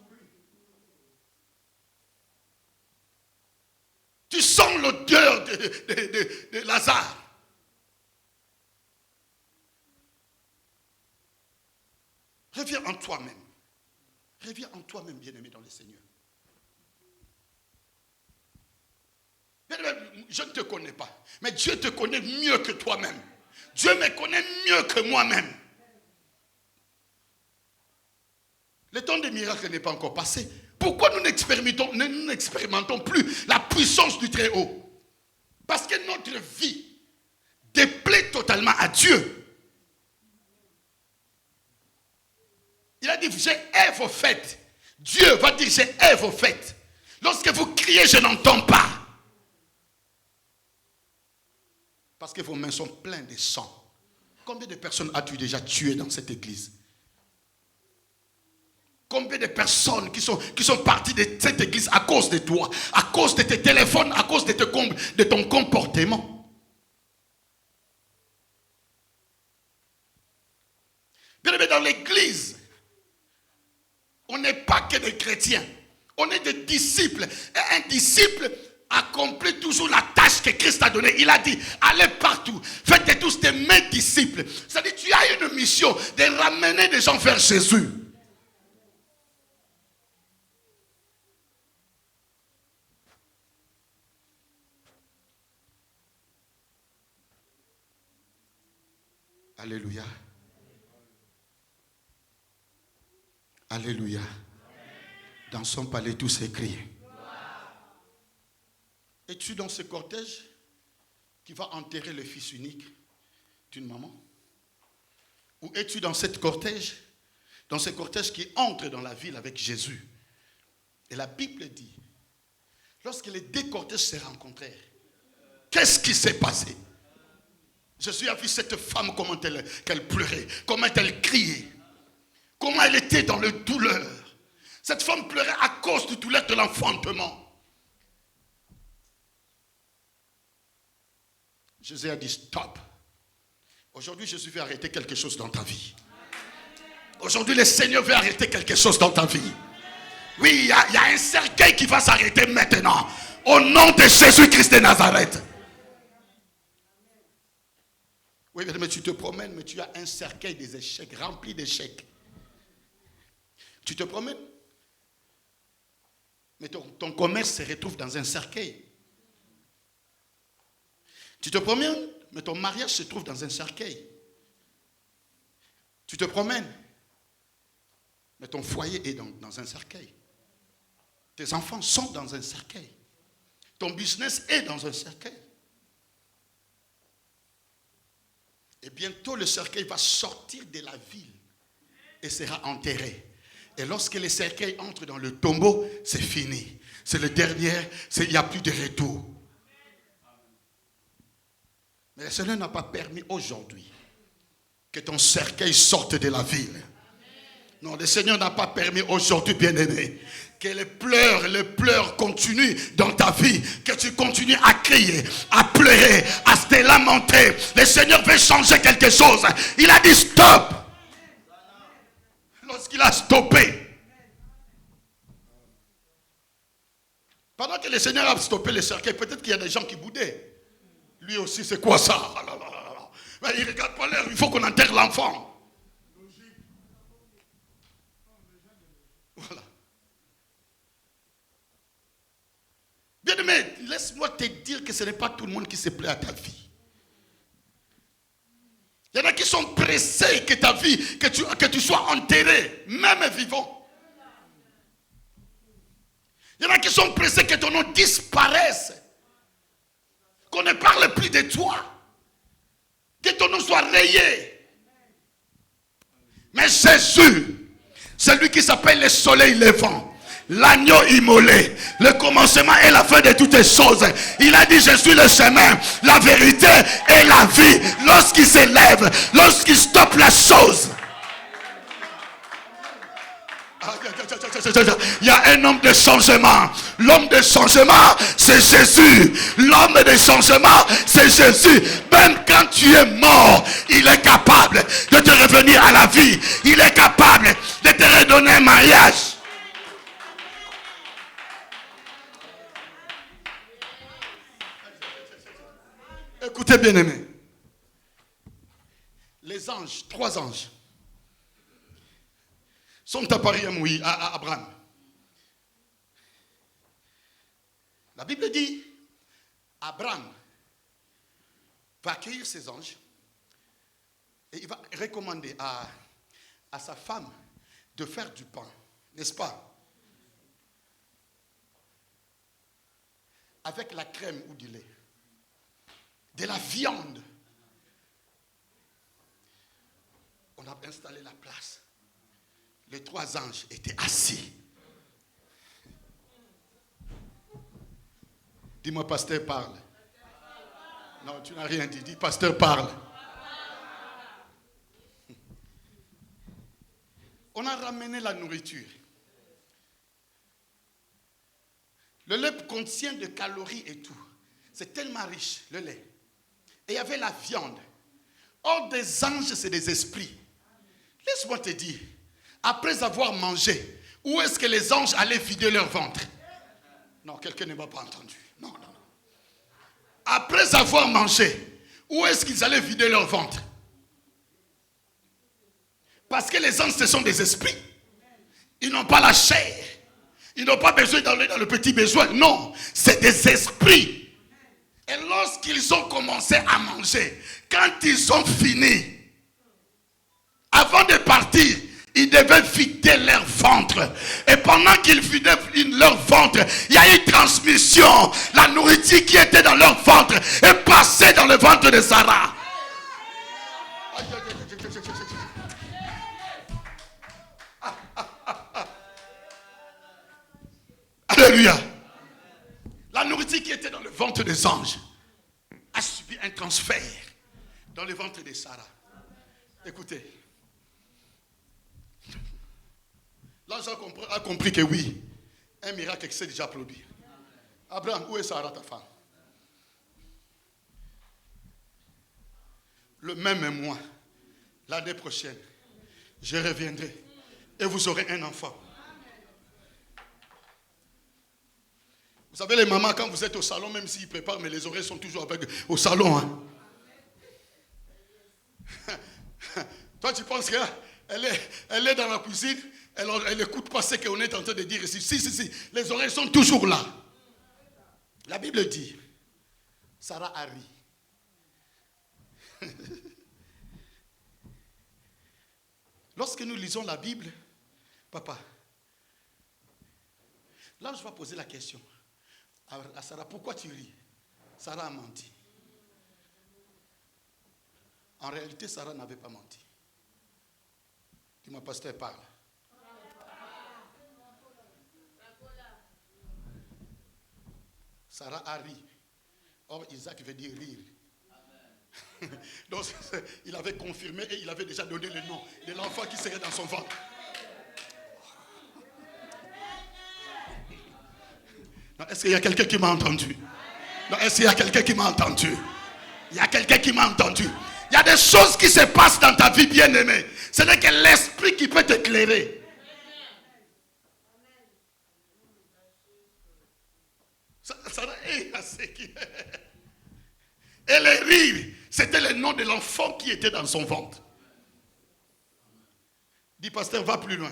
[SPEAKER 1] Tu sens l'odeur de Lazare. Reviens en toi-même. Reviens en toi-même, bien-aimé dans le Seigneur. Bien-aimé, je ne te connais pas, mais Dieu te connaît mieux que toi-même. Dieu me connaît mieux que moi-même. Le temps des miracles n'est pas encore passé. Pourquoi nous n'expérimentons plus la puissance du Très-Haut? Parce que notre vie déplaît totalement à Dieu. Il a dit, j'ai vos fêtes. Dieu va dire, j'ai vos fêtes. Lorsque vous criez, je n'entends pas. Parce que vos mains sont pleines de sang. Combien de personnes as-tu déjà tué dans cette église? Combien de personnes qui sont parties de cette église à cause de toi, à cause de tes téléphones, à cause de ton comportement? Bien aimé, dans l'église, on n'est pas que des chrétiens, on est des disciples. Et un disciple accomplit toujours la tâche que Christ a donnée. Il a dit, allez partout, faites de tous des mes disciples. C'est-à-dire, tu as une mission de ramener des gens vers Jésus. Alléluia. Alléluia. Dans son palais, tous s'écrient. Es-tu dans ce cortège qui va enterrer le fils unique d'une maman? Ou es-tu dans ce cortège qui entre dans la ville avec Jésus? Et la Bible dit, lorsque les deux cortèges se rencontrèrent, qu'est-ce qui s'est passé? Jésus a vu cette femme, comment qu'elle pleurait, comment elle criait, comment elle était dans la douleur. Cette femme pleurait à cause du douleur de l'enfantement. Jésus a dit stop. Aujourd'hui, Jésus veut arrêter quelque chose dans ta vie. Aujourd'hui, le Seigneur veut arrêter quelque chose dans ta vie. Oui, il y a un cercueil qui va s'arrêter maintenant. Au nom de Jésus-Christ de Nazareth. Oui, mais tu te promènes, mais tu as un cercueil des échecs, rempli d'échecs. Tu te promènes, mais ton commerce se retrouve dans un cercueil. Tu te promènes, mais ton mariage se trouve dans un cercueil. Tu te promènes, mais ton foyer est dans un cercueil. Tes enfants sont dans un cercueil. Ton business est dans un cercueil. Et bientôt le cercueil va sortir de la ville et sera enterré. Et lorsque le cercueil entre dans le tombeau, c'est fini. C'est le dernier, il n'y a plus de retour. Mais le Seigneur n'a pas permis aujourd'hui que ton cercueil sorte de la ville. Non, le Seigneur n'a pas permis aujourd'hui, bien-aimé, que les pleurs continuent dans ta vie, que tu continues à crier, à pleurer, à se lamenter. Le Seigneur veut changer quelque chose. Il a dit stop. Lorsqu'il a stoppé, pendant que le Seigneur a stoppé le cercueil, peut-être qu'il y a des gens qui boudaient. Lui aussi, c'est quoi ça? Mais il ne regarde pas l'heure, il faut qu'on enterre l'enfant. Voilà. Bien-aimé, laisse-moi te dire que ce n'est pas tout le monde qui se plaît à ta vie. Il y en a qui sont pressés que ta vie, que tu sois enterré, même vivant. Il y en a qui sont pressés que ton nom disparaisse. Qu'on ne parle plus de toi. Que ton nom soit rayé. Mais Jésus, celui qui s'appelle le soleil levant, l'agneau immolé, le commencement et la fin de toutes les choses. Il a dit, je suis le chemin, la vérité et la vie. Lorsqu'il s'élève, lorsqu'il stoppe la chose. Il y a un homme de changement. L'homme de changement, c'est Jésus. L'homme de changement, c'est Jésus. Même quand tu es mort, il est capable de te revenir à la vie. Il est capable de te redonner un mariage. Écoutez, bien-aimés. Les anges, 3 anges, sont apparus à Abraham. La Bible dit, Abraham va accueillir ses anges et il va recommander à sa femme de faire du pain, n'est-ce pas? Avec la crème ou du lait, de la viande. On a installé la place. Les 3 anges étaient assis. Dis-moi, pasteur, parle. Non, tu n'as rien dit. Dis, pasteur, parle. On a ramené la nourriture. Le lait contient de calories et tout. C'est tellement riche, le lait. Et il y avait la viande. Or, des anges, c'est des esprits. Laisse-moi te dire, après avoir mangé, où est-ce que les anges allaient vider leur ventre? Non, quelqu'un ne m'a pas entendu. Non. Après avoir mangé, où est-ce qu'ils allaient vider leur ventre? Parce que les anges, ce sont des esprits. Ils n'ont pas la chair. Ils n'ont pas besoin d'aller dans le petit besoin. Non, c'est des esprits. Et lorsqu'ils ont commencé à manger, quand ils ont fini, avant de partir, ils devaient vider leur ventre. Et pendant qu'ils vidaient leur ventre, il y a eu transmission. La nourriture qui était dans leur ventre est passée dans le ventre de Sarah. Alléluia. La nourriture qui était dans le ventre des anges a subi un transfert dans le ventre de Sarah. Écoutez. L'ange a compris que oui, un miracle s'est déjà produit. Abraham, où est Sarah, ta femme? Le même mois, l'année prochaine, je reviendrai et vous aurez un enfant. Vous savez, les mamans, quand vous êtes au salon, même s'ils préparent, mais les oreilles sont toujours au salon. Hein? Toi, tu penses qu'elle est dans la cuisine, elle n'écoute pas ce qu'on est en train de dire ici. Si, les oreilles sont toujours là. La Bible dit, Sarah a ri. Lorsque nous lisons la Bible, papa, là je vais poser la question à Sarah, pourquoi tu ris? Sarah a menti. En réalité, Sarah n'avait pas menti. Dis-moi, pasteur, parle. Sarah a ri. Or, Isaac veut dire rire. Donc, il avait confirmé et il avait déjà donné le nom de l'enfant qui serait dans son ventre. Non, est-ce qu'il y a quelqu'un qui m'a entendu? Non, est-ce qu'il y a quelqu'un qui m'a entendu? Il y a quelqu'un qui m'a entendu. Il y a des choses qui se passent dans ta vie, bien-aimée. Ce n'est que l'esprit qui peut t'éclairer. Et le rire, c'était le nom de l'enfant qui était dans son ventre. Dis, pasteur, va plus loin.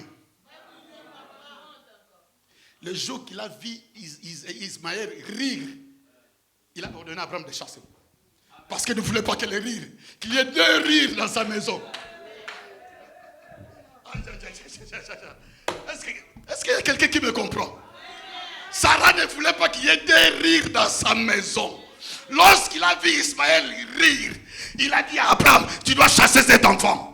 [SPEAKER 1] Le jour qu'il a vu Ismaël rire, il a ordonné à Abraham de chasser. Parce qu'il ne voulait pas qu'il y ait 2 rires dans sa maison. Est-ce qu'il y a quelqu'un qui me comprend? Sarah ne voulait pas qu'il y ait 2 rires dans sa maison. Lorsqu'il a vu Ismaël rire, il a dit à Abraham, tu dois chasser cet enfant.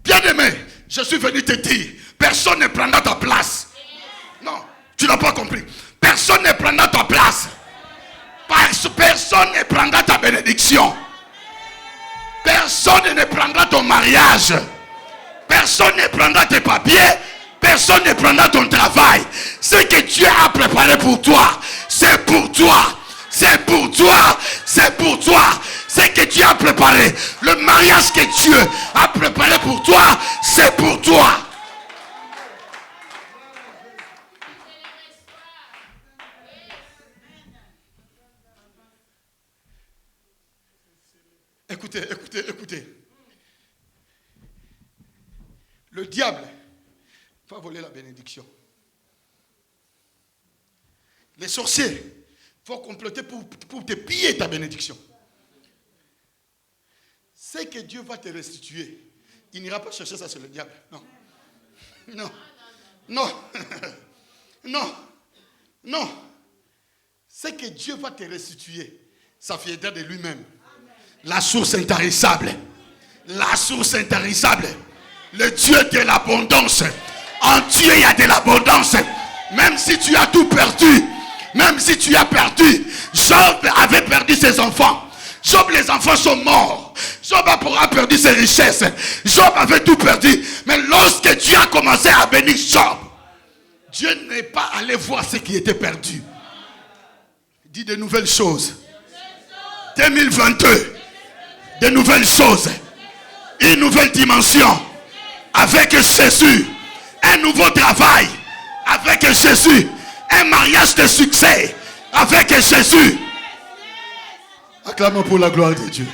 [SPEAKER 1] Bien-aimé, je suis venu te dire, personne ne prendra ta place. Non, tu n'as pas compris. Personne ne prendra ta place. Personne ne prendra ta bénédiction. Personne ne prendra ton mariage. Personne ne prendra tes papiers. Personne ne prendra ton travail. Ce que Dieu a préparé pour toi, c'est pour toi. C'est pour toi. C'est pour toi. Ce que Dieu a préparé, le mariage que Dieu a préparé pour toi, c'est pour toi.
[SPEAKER 4] Le diable va voler la bénédiction. Les sorciers vont comploter pour te piller ta bénédiction. C'est que Dieu va te restituer. Il n'ira pas chercher ça sur le diable. Non. Non. Non. Non. Non. C'est que Dieu va te restituer. Ça viendra de lui-même. La source intarissable. La source intarissable. Le Dieu de l'abondance. En Dieu, il y a de l'abondance. Même si tu as tout perdu. Même si tu as perdu. Job avait perdu ses enfants. Job, les enfants sont morts. Job a perdu ses richesses. Job avait tout perdu. Mais lorsque Dieu a commencé à bénir Job, Dieu n'est pas allé voir ce qui était perdu. Il dit de nouvelles choses. 2022. De nouvelles choses. Une nouvelle dimension. Avec Jésus. Un nouveau travail. Avec Jésus. Un mariage de succès. Avec Jésus. Acclamons pour la gloire de Dieu.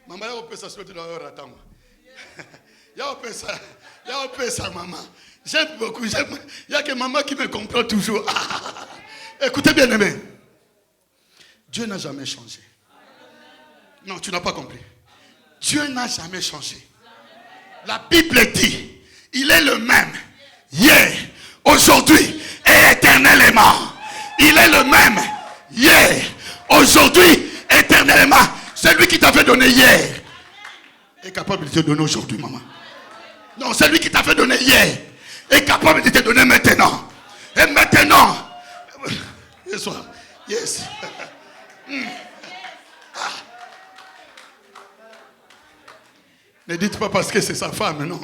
[SPEAKER 4] Maman, il y a un peu ça sur le temps. Il y a un peu ça, maman. J'aime beaucoup. Il y a que maman qui me comprend toujours. Écoutez bien, aimé. Dieu n'a jamais changé. Non, tu n'as pas compris. Dieu n'a jamais changé. La Bible dit, il est le même. Hier, aujourd'hui et éternellement. Il est le même. Hier, aujourd'hui, éternellement. Celui qui t'avait donné hier est capable de te donner aujourd'hui, maman. Non, celui qui t'avait donné hier est capable de te donner maintenant. Et maintenant. Yes. Yes. Ne dites pas parce que c'est sa femme, non.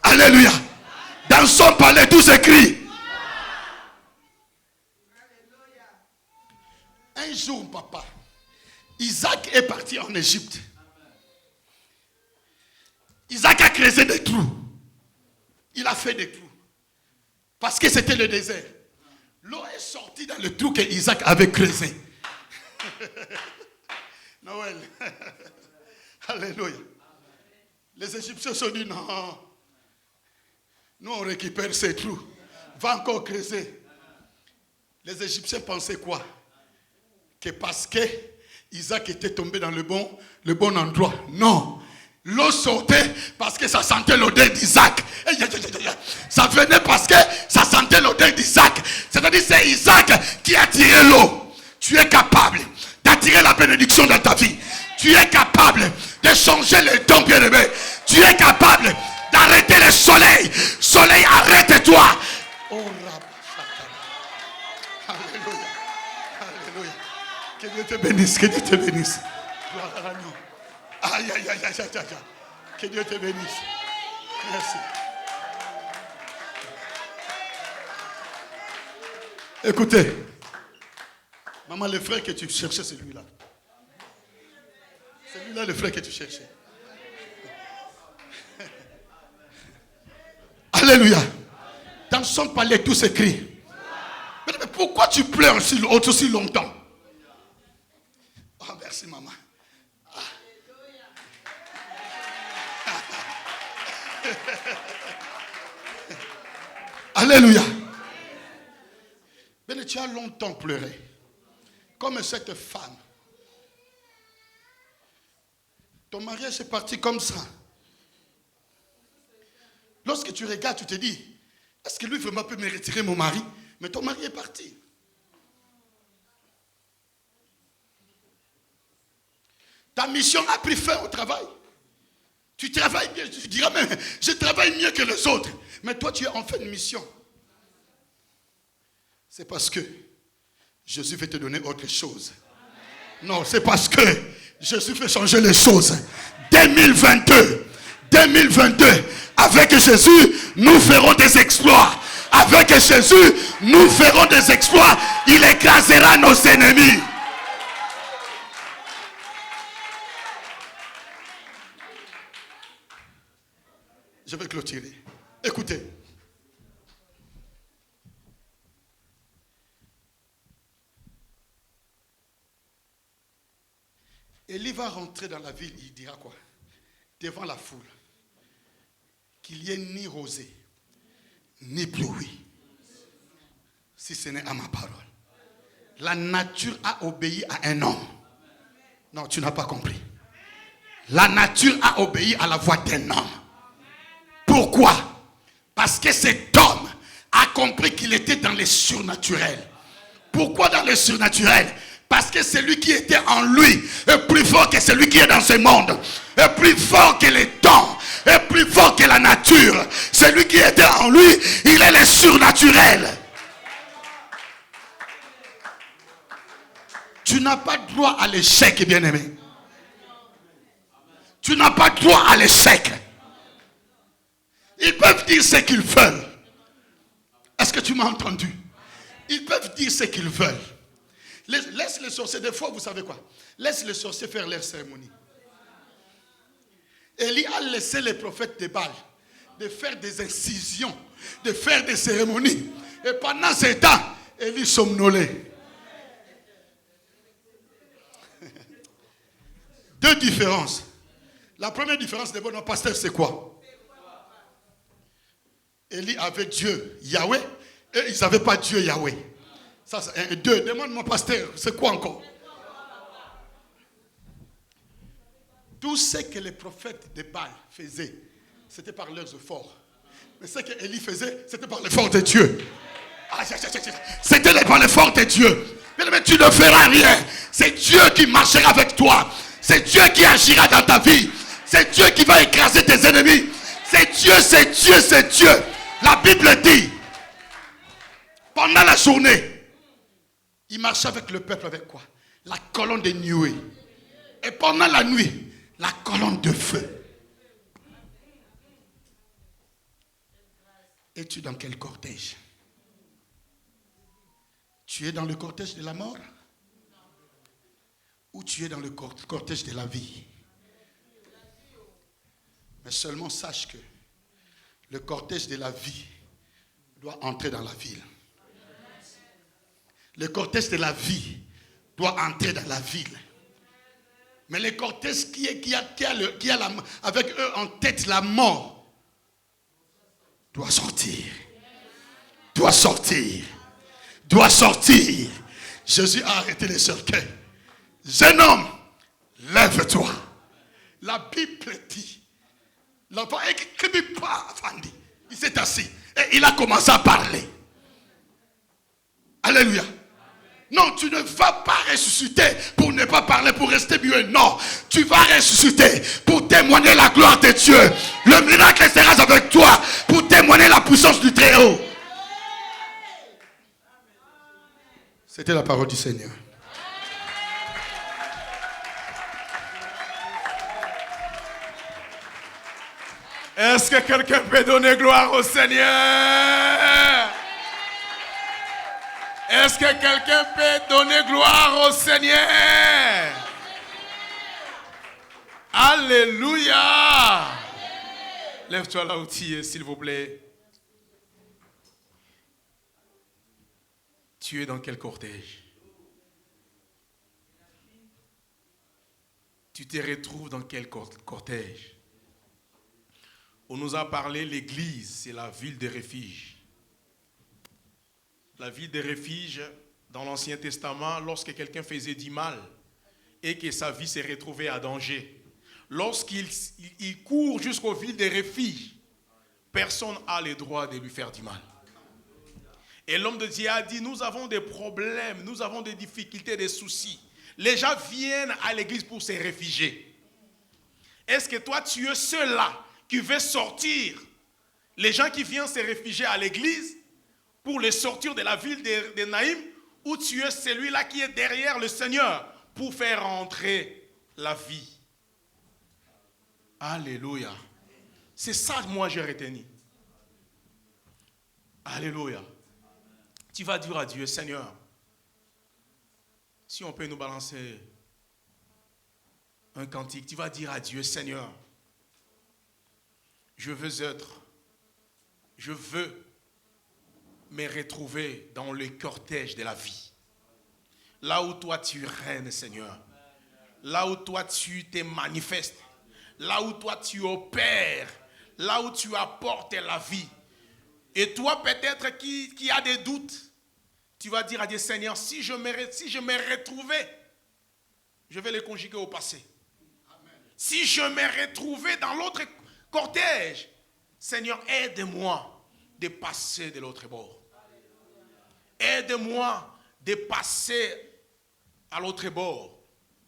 [SPEAKER 4] Alléluia. Dans son palais, tout s'écrit. Un jour, papa, Isaac est parti en Égypte. Isaac a creusé des trous. Il a fait des trous. Parce que c'était le désert. L'eau est sortie dans le trou que Isaac avait creusé. Noël. Alléluia. Les Égyptiens se sont dit non. Nous on récupère ces trous. Va encore creuser. Les Égyptiens pensaient quoi? Que parce que Isaac était tombé dans le bon endroit. Non. L'eau sortait parce que ça sentait l'odeur d'Isaac. Ça venait parce que ça sentait l'odeur d'Isaac. C'est-à-dire c'est Isaac qui a tiré l'eau. Tu es capable d'attirer la bénédiction dans ta vie. Tu es capable de changer les dons bien-aimés. Tu es capable d'arrêter le soleil. Soleil, arrête-toi. Oh, Alléluia. Alléluia. Que Dieu te bénisse. Que Dieu te bénisse. Aïe, aïe, aïe, aïe, aïe, aïe. Que Dieu te bénisse. Merci. Écoutez. Maman, le frère que tu cherchais, c'est lui-là. C'est lui-là le frère que tu cherchais. Alléluia. Dans son palais, tout s'écrit. Mais pourquoi tu pleures aussi longtemps? Oh, merci, maman. Alléluia. Mais tu as longtemps pleuré. Comme cette femme. Ton mariage est parti comme ça. Lorsque tu regardes, tu te dis, est-ce que lui vraiment peut me retirer mon mari? Mais ton mari est parti. Ta mission a pris fin au travail. Tu travailles bien, tu diras même, je travaille mieux que les autres. Mais toi, tu es en fin de mission. C'est parce que Jésus veut te donner autre chose. Non, c'est parce que Jésus fait changer les choses. 2022, avec Jésus, nous ferons des exploits. Avec Jésus, nous ferons des exploits. Il écrasera nos ennemis. Je vais clôturer. Écoutez. Élie va rentrer dans la ville, il dira quoi? Devant la foule, qu'il n'y ait ni rosée, ni pluie, si ce n'est à ma parole. La nature a obéi à un homme. Non, tu n'as pas compris. La nature a obéi à la voix d'un homme. Pourquoi? Parce que cet homme a compris qu'il était dans les surnaturels. Pourquoi dans les surnaturels? Parce que celui qui était en lui est plus fort que celui qui est dans ce monde. Est plus fort que les dons. Est plus fort que la nature. Celui qui était en lui, il est le surnaturel. Tu n'as pas droit à l'échec, bien-aimé. Tu n'as pas droit à l'échec. Ils peuvent dire ce qu'ils veulent. Est-ce que tu m'as entendu? Ils peuvent dire ce qu'ils veulent. Laisse les sorciers, des fois, vous savez quoi? Laisse les sorciers faire leur cérémonie. Élie a laissé les prophètes de Baal de faire des incisions, de faire des cérémonies. Et pendant ce temps, Élie somnolait. Deux différences. La première différence de bon pasteur, c'est quoi? Élie avait Dieu, Yahweh, et ils n'avaient pas Dieu, Yahweh. Ça, c'est un. Deux, demande mon pasteur, c'est quoi encore? Tout ce que les prophètes de Baal faisaient, c'était par leurs efforts. Mais ce que Élie faisait, c'était par l'effort de Dieu. C'était par l'effort de Dieu. Mais tu ne feras rien. C'est Dieu qui marchera avec toi. C'est Dieu qui agira dans ta vie. C'est Dieu qui va écraser tes ennemis. C'est Dieu, c'est Dieu, c'est Dieu. La Bible dit, pendant la journée, il marchait avec le peuple avec quoi? La colonne de nuée. Et pendant la nuit, la colonne de feu. Es-tu dans quel cortège? Tu es dans le cortège de la mort? Ou tu es dans le cortège de la vie? Mais seulement sache que le cortège de la vie doit entrer dans la ville. Le cortège de la vie doit entrer dans la ville. Mais le cortège qui a avec eux en tête la mort doit sortir. Doit sortir. Doit sortir. Jésus a arrêté les cercueils. Jeune homme, lève-toi. La Bible dit, l'enfant il s'est assis et il a commencé à parler. Alléluia. Non, tu ne vas pas ressusciter pour ne pas parler, pour rester muet. Non, tu vas ressusciter pour témoigner la gloire de Dieu. Le miracle sera avec toi pour témoigner la puissance du Très-Haut. C'était la parole du Seigneur.
[SPEAKER 3] Est-ce que quelqu'un peut donner gloire au Seigneur? Est-ce que quelqu'un peut donner gloire au Seigneur? Alléluia! Lève-toi là où tu es, s'il vous plaît. Tu es dans quel cortège? Tu te retrouves dans quel cortège? On nous a parlé, l'église, c'est la ville de refuge. La ville de refuge, dans l'Ancien Testament, lorsque quelqu'un faisait du mal et que sa vie s'est retrouvée à danger, lorsqu'il court jusqu'aux villes de refuge, personne n'a le droit de lui faire du mal. Et l'homme de Dieu a dit, nous avons des problèmes, nous avons des difficultés, des soucis. Les gens viennent à l'église pour se réfugier. Est-ce que toi, tu es seul-là qui veut sortir les gens qui viennent se réfugier à l'église pour les sortir de la ville de Naïm, ou tu es celui-là qui est derrière le Seigneur pour faire entrer la vie? Alléluia. C'est ça que moi j'ai retenu. Alléluia. Tu vas dire à Dieu, Seigneur, si on peut nous balancer un cantique, tu vas dire à Dieu, Seigneur, je veux me retrouver dans le cortège de la vie. Là où toi tu règnes, Seigneur. là où toi tu te manifestes, là où toi tu opères, là où tu apportes la vie. Et toi peut-être qui a des doutes, tu vas dire à Dieu, Seigneur, si je me retrouvais, je vais les conjuguer au passé. Amen. Si je me retrouvais dans l'autre cortège, Seigneur, aide-moi de passer de l'autre bord. Aide-moi de passer à l'autre bord,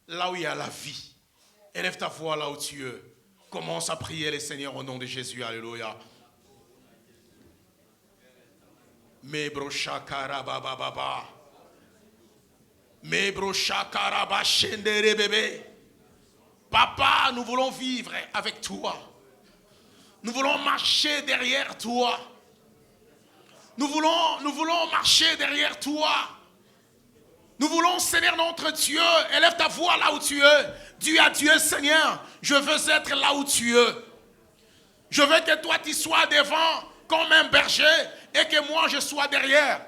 [SPEAKER 3] là où il y a la vie. Élève ta voix là où tu es. Commence à prier le Seigneur au nom de Jésus. Alléluia. Mebro shakara baba baba. Mebro shakara ba shendere bébé. Papa, nous voulons vivre avec toi. Nous voulons marcher derrière toi. Nous voulons marcher derrière toi. Nous voulons, Seigneur notre Dieu, élève ta voix là où tu es. Dis à Dieu, Seigneur, je veux être là où tu es. Je veux que toi tu sois devant comme un berger et que moi je sois derrière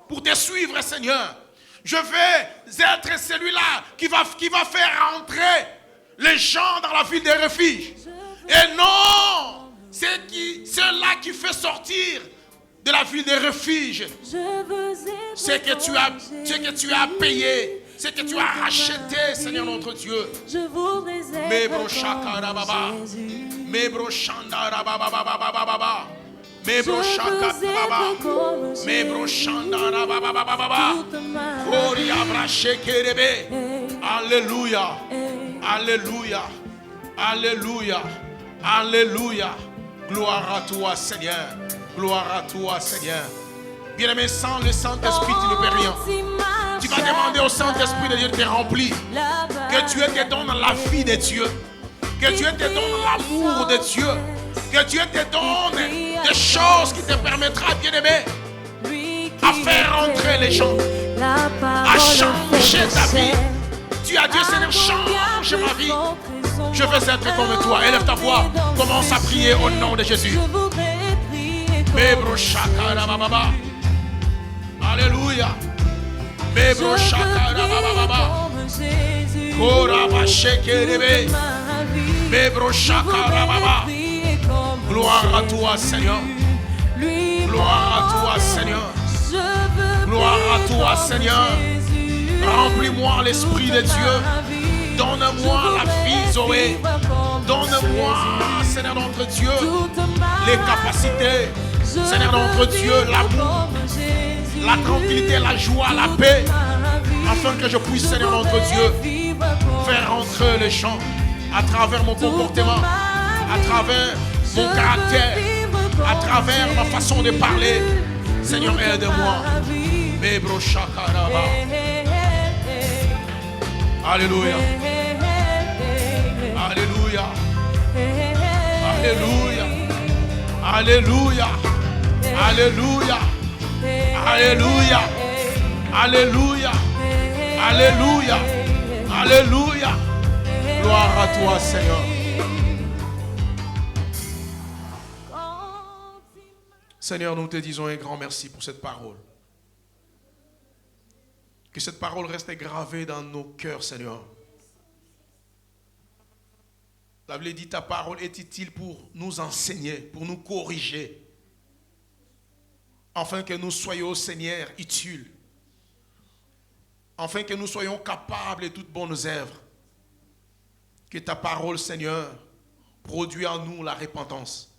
[SPEAKER 3] pour te suivre, Seigneur. Je veux être celui-là qui va faire entrer les gens dans la ville des refuges. Et non, c'est ceux-là qui fait sortir de la ville des refuges. Ce que tu as payé, ce que tu as racheté, Seigneur notre Dieu. Mebro shakara baba, mebro shandara baba baba baba, mebro shakara baba, mebro shandara baba baba baba. Ori abrache kerebe. Alléluia, alléluia, alléluia, alléluia. Gloire à toi, Seigneur. Gloire à toi, Seigneur. Bien-aimé, sans le Saint-Esprit, tu ne peux rien. Tu vas demander au Saint-Esprit de Dieu de te remplir. Que Dieu te donne la vie de Dieu. Que Dieu te donne l'amour de Dieu. Que Dieu te donne des choses qui te permettra, bien-aimé, à faire entrer les gens, à changer ta vie. Tu as Dieu, Seigneur, change ma vie. Je veux être comme toi. Élève ta voix. Commence à prier au nom de Jésus. Mebro shakara baba. Alléluia. Mebro shakara baba. Kora ba shekerebe. Mebro shakara baba. Gloire à toi, Seigneur. Gloire à toi, Seigneur. Gloire à toi, Seigneur. Remplis-moi l'Esprit de Dieu. Donne-moi la vie, Zoé. Donne-moi, Seigneur notre Dieu, les capacités. Seigneur notre Dieu, l'amour, la tranquillité, la joie, la paix, afin que je puisse, Seigneur notre Dieu, faire entrer les gens à travers mon comportement, à travers mon caractère, à travers ma façon de parler. Seigneur, aide-moi. Mebro shakaraba. Alléluia. Alléluia. Alléluia. Alléluia. Alléluia. Alléluia. Alléluia. Alléluia. Alléluia. Gloire à toi, Seigneur. Seigneur, nous te disons un grand merci pour cette parole. Que cette parole reste gravée dans nos cœurs, Seigneur. La Bible dit, ta parole est utile pour nous enseigner, pour nous corriger, afin que nous soyons, Seigneur, utiles, afin que nous soyons capables de toutes bonnes œuvres. Que ta parole, Seigneur, produise en nous la repentance.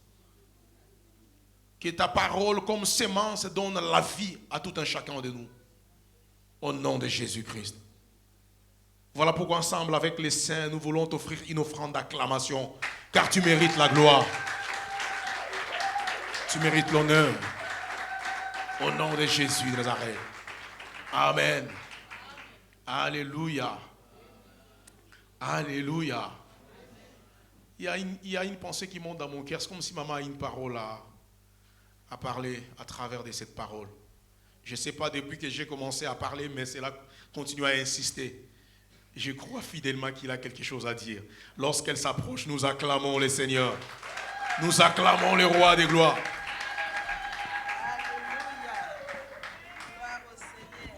[SPEAKER 3] Que ta parole, comme sémence, donne la vie à tout un chacun de nous. Au nom de Jésus-Christ. Voilà pourquoi ensemble avec les saints, nous voulons t'offrir une offrande d'acclamation, car tu mérites la gloire. Tu mérites l'honneur. Au nom de Jésus de Nazareth. Amen. Alléluia. Alléluia. Il y a une pensée qui monte dans mon cœur. C'est comme si maman a une parole à parler à travers de cette parole. Je ne sais pas depuis que j'ai commencé à parler, mais c'est là continue à insister. Je crois fidèlement qu'il a quelque chose à dire. Lorsqu'elle s'approche, nous acclamons le Seigneur. Nous acclamons le roi des gloires.
[SPEAKER 5] Alléluia. Gloire au Seigneur.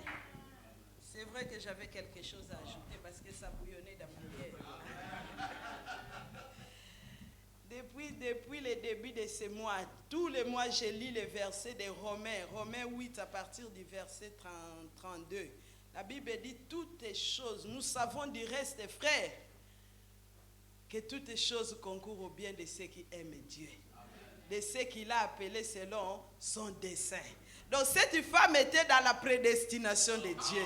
[SPEAKER 5] C'est vrai que j'avais quelque chose à ajouter parce que ça bouillonnait dans mon cœur. Depuis le début de ce mois, tous les mois, je lis les versets de Romains 8 à partir du verset 32. La Bible dit toutes les choses. Nous savons du reste, frères, que toutes les choses concourent au bien de ceux qui aiment Dieu, de ceux qu'il a appelés selon son dessein. Donc cette femme était dans la prédestination de Dieu.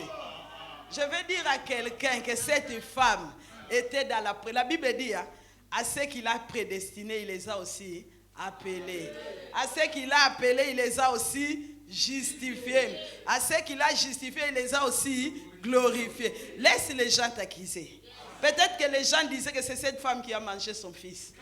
[SPEAKER 5] Je veux dire à quelqu'un que cette femme était dans la Bible dit, hein, à ceux qu'il a prédestinés, il les a aussi appelés. À ceux qu'il a appelés, il les a aussi justifiés. À ceux qu'il a justifiés, il les a aussi glorifiés. Laisse les gens t'accuser. Peut-être que les gens disaient que c'est cette femme qui a mangé son fils.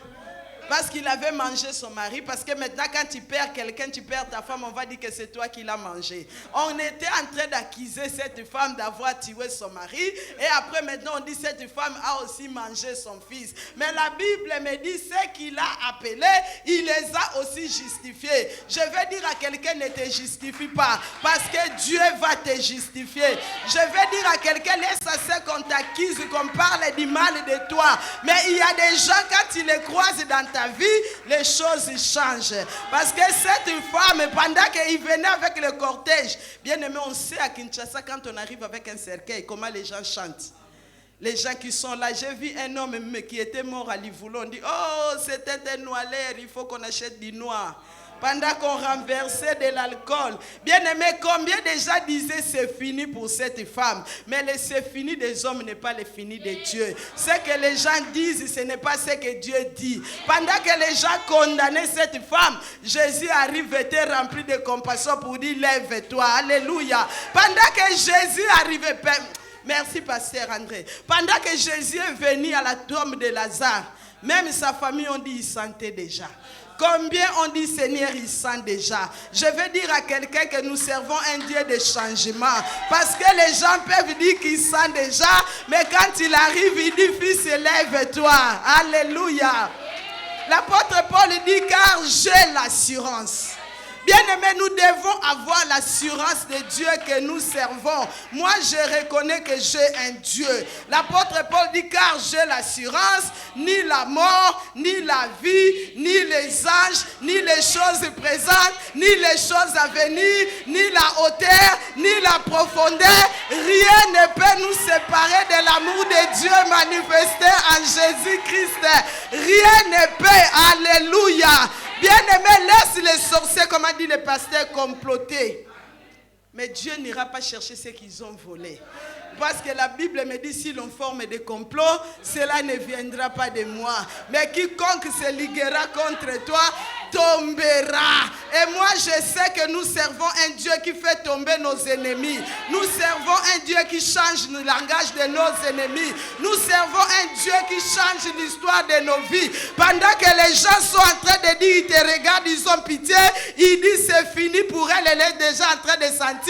[SPEAKER 5] Parce qu'il avait mangé son mari. Parce que maintenant, quand tu perds quelqu'un, tu perds ta femme, on va dire que c'est toi qui l'as mangé. On était en train d'accuser cette femme d'avoir tué son mari. Et après, maintenant, on dit que cette femme a aussi mangé son fils. Mais la Bible me dit, ceux qu'il a appelés, il les a aussi justifiés. Je veux dire à quelqu'un, ne te justifie pas. Parce que Dieu va te justifier. Je veux dire à quelqu'un, laisse assez qu'on t'accuse, qu'on parle du mal de toi. Mais il y a des gens, quand tu les croises dans ta vie, les choses changent. Parce que cette femme, pendant qu'il venait avec le cortège, bien aimé, on sait à Kinshasa, quand on arrive avec un cercueil, comment les gens chantent. Les gens qui sont là, j'ai vu un homme qui était mort à Livoulon, on dit, oh, c'était un noir, il faut qu'on achète du noir. Pendant qu'on renversait de l'alcool. Bien aimé, combien de gens disaient c'est fini pour cette femme. Mais le c'est fini des hommes n'est pas le fini de Dieu. Ce que les gens disent, ce n'est pas ce que Dieu dit. Pendant que les gens condamnaient cette femme, Jésus arrive, était rempli de compassion pour dire lève-toi. Alléluia. Pendant que Jésus arrivait, merci pasteur André. Pendant que Jésus est venu à la tombe de Lazare, même sa famille, on dit, il sentait déjà. Combien on dit Seigneur, il sent déjà. Je veux dire à quelqu'un que nous servons un Dieu de changement. Parce que les gens peuvent dire qu'il sent déjà, mais quand il arrive, il dit, fils, lève-toi. Alléluia. L'apôtre Paul dit, car j'ai l'assurance. Bien-aimés, nous devons avoir l'assurance de Dieu que nous servons. Moi, je reconnais que j'ai un Dieu. L'apôtre Paul dit, car j'ai l'assurance, ni la mort, ni la vie, ni les anges, ni les choses présentes, ni les choses à venir, ni la hauteur, ni la profondeur. Rien ne peut nous séparer de l'amour de Dieu manifesté en Jésus-Christ. Rien ne peut. Alléluia. Bien-aimé, laisse les sorciers, comme a dit le pasteur, comploter. Mais Dieu n'ira pas chercher ce qu'ils ont volé. Parce que la Bible me dit, si l'on forme des complots, cela ne viendra pas de moi. Mais quiconque se liguera contre toi, tombera. Et moi, je sais que nous servons un Dieu qui fait tomber nos ennemis. Nous servons un Dieu qui change le langage de nos ennemis. Nous servons un Dieu qui change l'histoire de nos vies. Pendant que les gens sont en train de dire, ils te regardent, ils ont pitié, ils disent c'est fini pour elle, elle est déjà en train de sentir.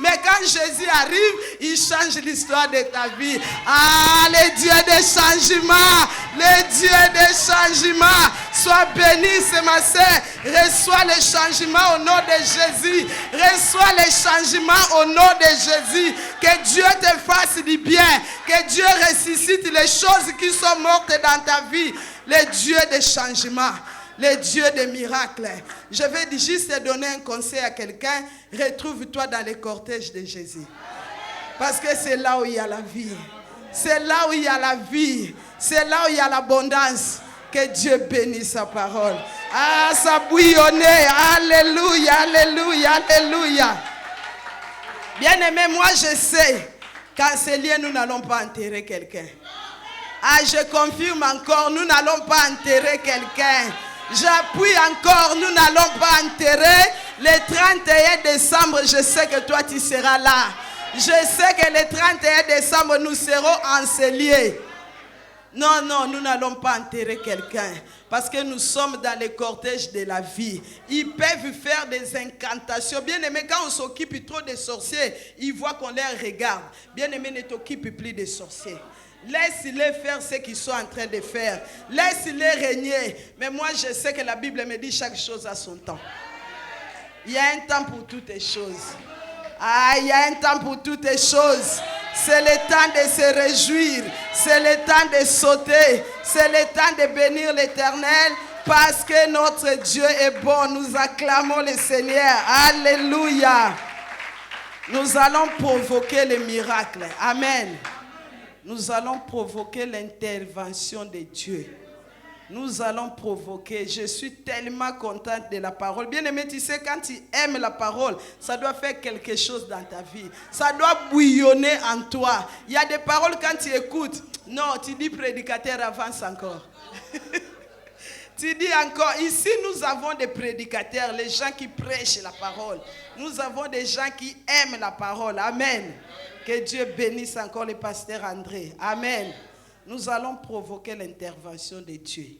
[SPEAKER 5] Mais quand Jésus arrive, il change l'histoire de ta vie. Ah, le Dieu des changements, le Dieu des changements. Sois béni, c'est ma sœur. Reçois le changement au nom de Jésus. Reçois le changement au nom de Jésus. Que Dieu te fasse du bien. Que Dieu ressuscite les choses qui sont mortes dans ta vie. Le Dieu des changements. Le Dieu des miracles. Je vais juste te donner un conseil à quelqu'un. Retrouve-toi dans les cortèges de Jésus. Parce que c'est là où il y a la vie. C'est là où il y a la vie. C'est là où il y a l'abondance. Que Dieu bénisse sa parole. Ah, ça bouillonnait. Alléluia, alléluia, alléluia. Bien-aimé, moi je sais qu'en ces lieux, nous n'allons pas enterrer quelqu'un. Ah, je confirme encore, nous n'allons pas enterrer quelqu'un. J'appuie encore, nous n'allons pas enterrer. Le 31 décembre, je sais que toi tu seras là. Je sais que le 31 décembre, nous serons enseliés. Non, non, nous n'allons pas enterrer quelqu'un. Parce que nous sommes dans les cortèges de la vie. Ils peuvent faire des incantations. Bien aimé, quand on s'occupe trop des sorciers, ils voient qu'on les regarde. Bien aimé, ne t'occupe plus des sorciers. Laisse-les faire ce qu'ils sont en train de faire. Laisse-les régner. Mais moi, je sais que la Bible me dit chaque chose a son temps. Il y a un temps pour toutes les choses. Ah, il y a un temps pour toutes les choses. C'est le temps de se réjouir. C'est le temps de sauter. C'est le temps de bénir l'Éternel parce que notre Dieu est bon. Nous acclamons le Seigneur. Alléluia. Nous allons provoquer le miracle. Amen. Nous allons provoquer l'intervention de Dieu. Nous allons provoquer. Je suis tellement contente de la parole. Bien-aimé, tu sais, quand tu aimes la parole, ça doit faire quelque chose dans ta vie. Ça doit bouillonner en toi. Il y a des paroles quand tu écoutes. Non, tu dis prédicateur, avance encore. Tu dis encore, ici nous avons des prédicateurs, les gens qui prêchent la parole. Nous avons des gens qui aiment la parole. Amen. Que Dieu bénisse encore le pasteur André. Amen. Nous allons provoquer l'intervention de Dieu.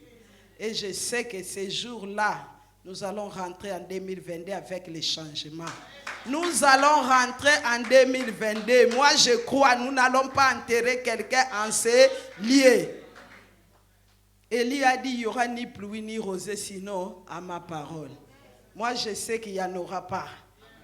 [SPEAKER 5] Et je sais que ces jours-là, nous allons rentrer en 2022 avec les changements. Nous allons rentrer en 2022. Moi, je crois, nous n'allons pas enterrer quelqu'un en ces lieux. Élie a dit, il n'y aura ni pluie ni rosée, sinon à ma parole. Moi, je sais qu'il n'y en aura pas.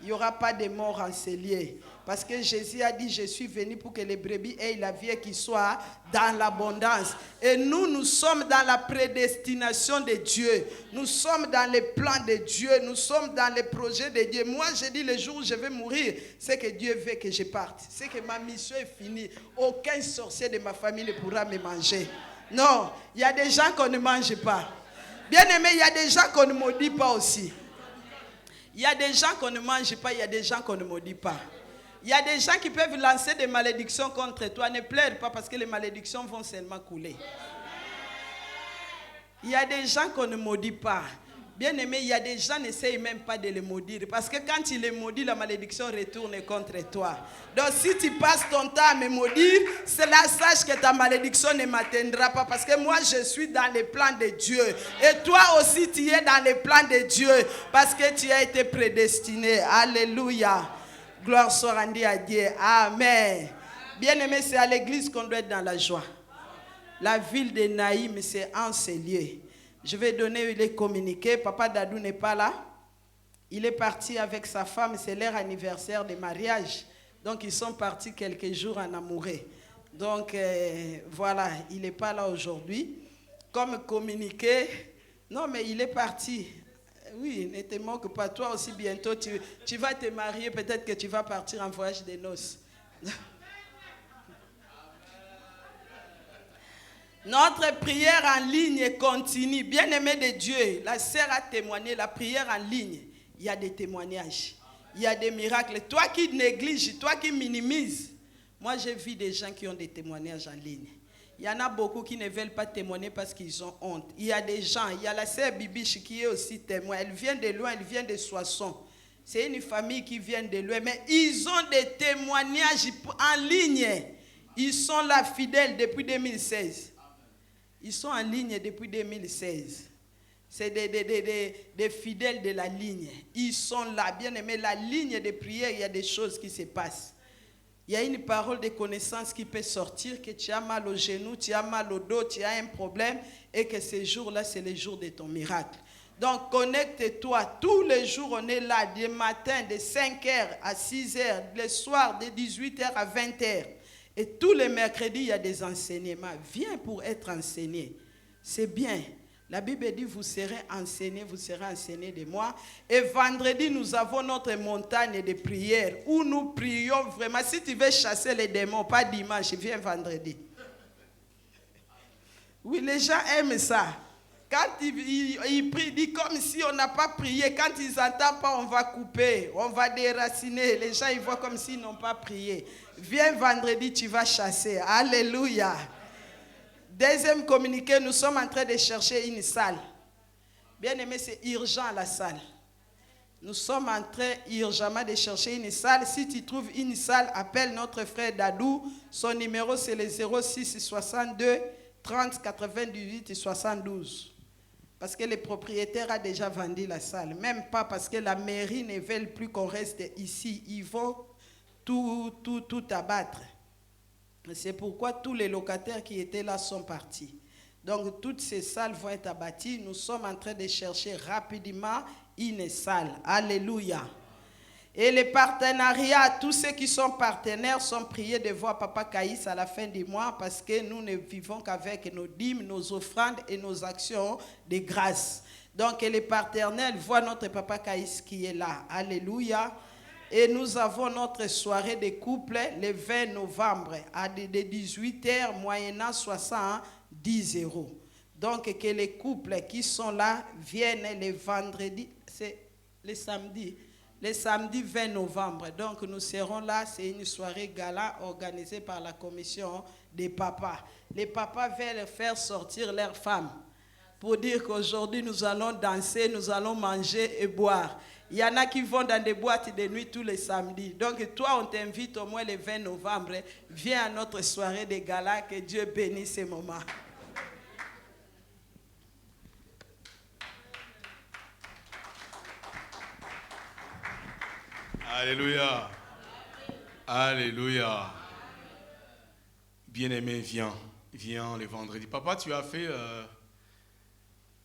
[SPEAKER 5] Il n'y aura pas de mort en ces lieux. Parce que Jésus a dit, je suis venu pour que les brebis aient la vie qui soit dans l'abondance. Et nous sommes dans la prédestination de Dieu. Nous sommes dans les plans de Dieu. Nous sommes dans les projets de Dieu. Moi, je dis, le jour où je vais mourir, c'est que Dieu veut que je parte. C'est que ma mission est finie. Aucun sorcier de ma famille ne pourra me manger. Non, il y a des gens qu'on ne mange pas. Bien aimé, il y a des gens qu'on ne maudit pas aussi. Il y a des gens qu'on ne mange pas, il y a des gens qu'on ne maudit pas. Il y a des gens qui peuvent lancer des malédictions contre toi. Ne pleure pas parce que les malédictions vont seulement couler. Il y a des gens qu'on ne maudit pas. Bien aimé, il y a des gens qui n'essayent même pas de les maudire. Parce que quand tu les maudis, la malédiction retourne contre toi. Donc si tu passes ton temps à me maudire, cela sache que ta malédiction ne m'atteindra pas. Parce que moi, je suis dans les plans de Dieu. Et toi aussi, tu es dans les plans de Dieu. Parce que tu as été prédestiné. Alléluia. Gloire soit rendue à Dieu. Amen. Bien aimé, c'est à l'église qu'on doit être dans la joie. La ville de Naïm, c'est en ces lieux. Je vais donner les communiqués. Papa Dadou n'est pas là. Il est parti avec sa femme. C'est leur anniversaire de mariage. Donc, ils sont partis quelques jours en amoureux. Donc, voilà, il n'est pas là aujourd'hui. Comme communiqué, non, mais il est parti. Oui, ne te moque pas. Toi aussi, bientôt, tu vas te marier. Peut-être que tu vas partir en voyage de noces. Notre prière en ligne continue. Bien-aimé de Dieu, la sœur a témoigné, la prière en ligne, il y a des témoignages, il y a des miracles. Toi qui négliges, toi qui minimises, moi j'ai vu des gens qui ont des témoignages en ligne. Il y en a beaucoup qui ne veulent pas témoigner parce qu'ils ont honte. Il y a des gens, il y a la sœur Bibiche qui est aussi témoin. Elle vient de loin, elle vient de Soissons. C'est une famille qui vient de loin, mais ils ont des témoignages en ligne. Ils sont là fidèles depuis 2016. Ils sont en ligne depuis 2016. C'est des fidèles de la ligne. Ils sont là, bien aimés. La ligne de prière, il y a des choses qui se passent. Il y a une parole de connaissance qui peut sortir, que tu as mal au genou, tu as mal au dos, tu as un problème, et que ce jour-là, c'est le jour de ton miracle. Donc, connecte-toi. Tous les jours, on est là, du matin, de 5h à 6h, le soir, de 18h à 20h. Et tous les mercredis, il y a des enseignements. Viens pour être enseigné. C'est bien. La Bible dit, vous serez enseignés de moi. Et vendredi, nous avons notre montagne de prière où nous prions vraiment. Si tu veux chasser les démons, pas dimanche, viens vendredi. Oui, les gens aiment ça. Quand ils prient, ils disent comme si on n'a pas prié. Quand ils n'entendent pas, on va couper, on va déraciner. Les gens, ils voient comme s'ils n'ont pas prié. Viens vendredi, tu vas chasser. Alléluia. Deuxième communiqué, nous sommes en train de chercher une salle. Bien aimé, c'est urgent la salle. Nous sommes en train urgemment de chercher une salle. Si tu trouves une salle, appelle notre frère Dadou. Son numéro, c'est le 06 62 30 98 72. Parce que le propriétaire a déjà vendu la salle. Même pas parce que la mairie ne veut plus qu'on reste ici. Ils vont tout abattre. C'est pourquoi tous les locataires qui étaient là sont partis. Donc toutes ces salles vont être abattues. Nous sommes en train de chercher rapidement une salle. Alléluia. Et les partenariats, tous ceux qui sont partenaires sont priés de voir Papa Caïs à la fin du mois parce que nous ne vivons qu'avec nos dîmes, nos offrandes et nos actions de grâce. Donc les partenaires voient notre Papa Caïs qui est là. Alléluia. Et nous avons notre soirée de couple le 20 novembre à 18h, moyennant 70 €. Donc que les couples qui sont là viennent le vendredi, c'est le samedi 20 novembre. Donc nous serons là, c'est une soirée gala organisée par la commission des papas. Les papas veulent faire sortir leurs femmes pour dire qu'aujourd'hui nous allons danser, nous allons manger et boire. Il y en a qui vont dans des boîtes de nuit tous les samedis. Donc toi, on t'invite au moins le 20 novembre. Viens à notre soirée de gala, que Dieu bénisse ces moments.
[SPEAKER 3] Alléluia. Alléluia. Bien-aimé, viens le vendredi. Papa, tu as fait...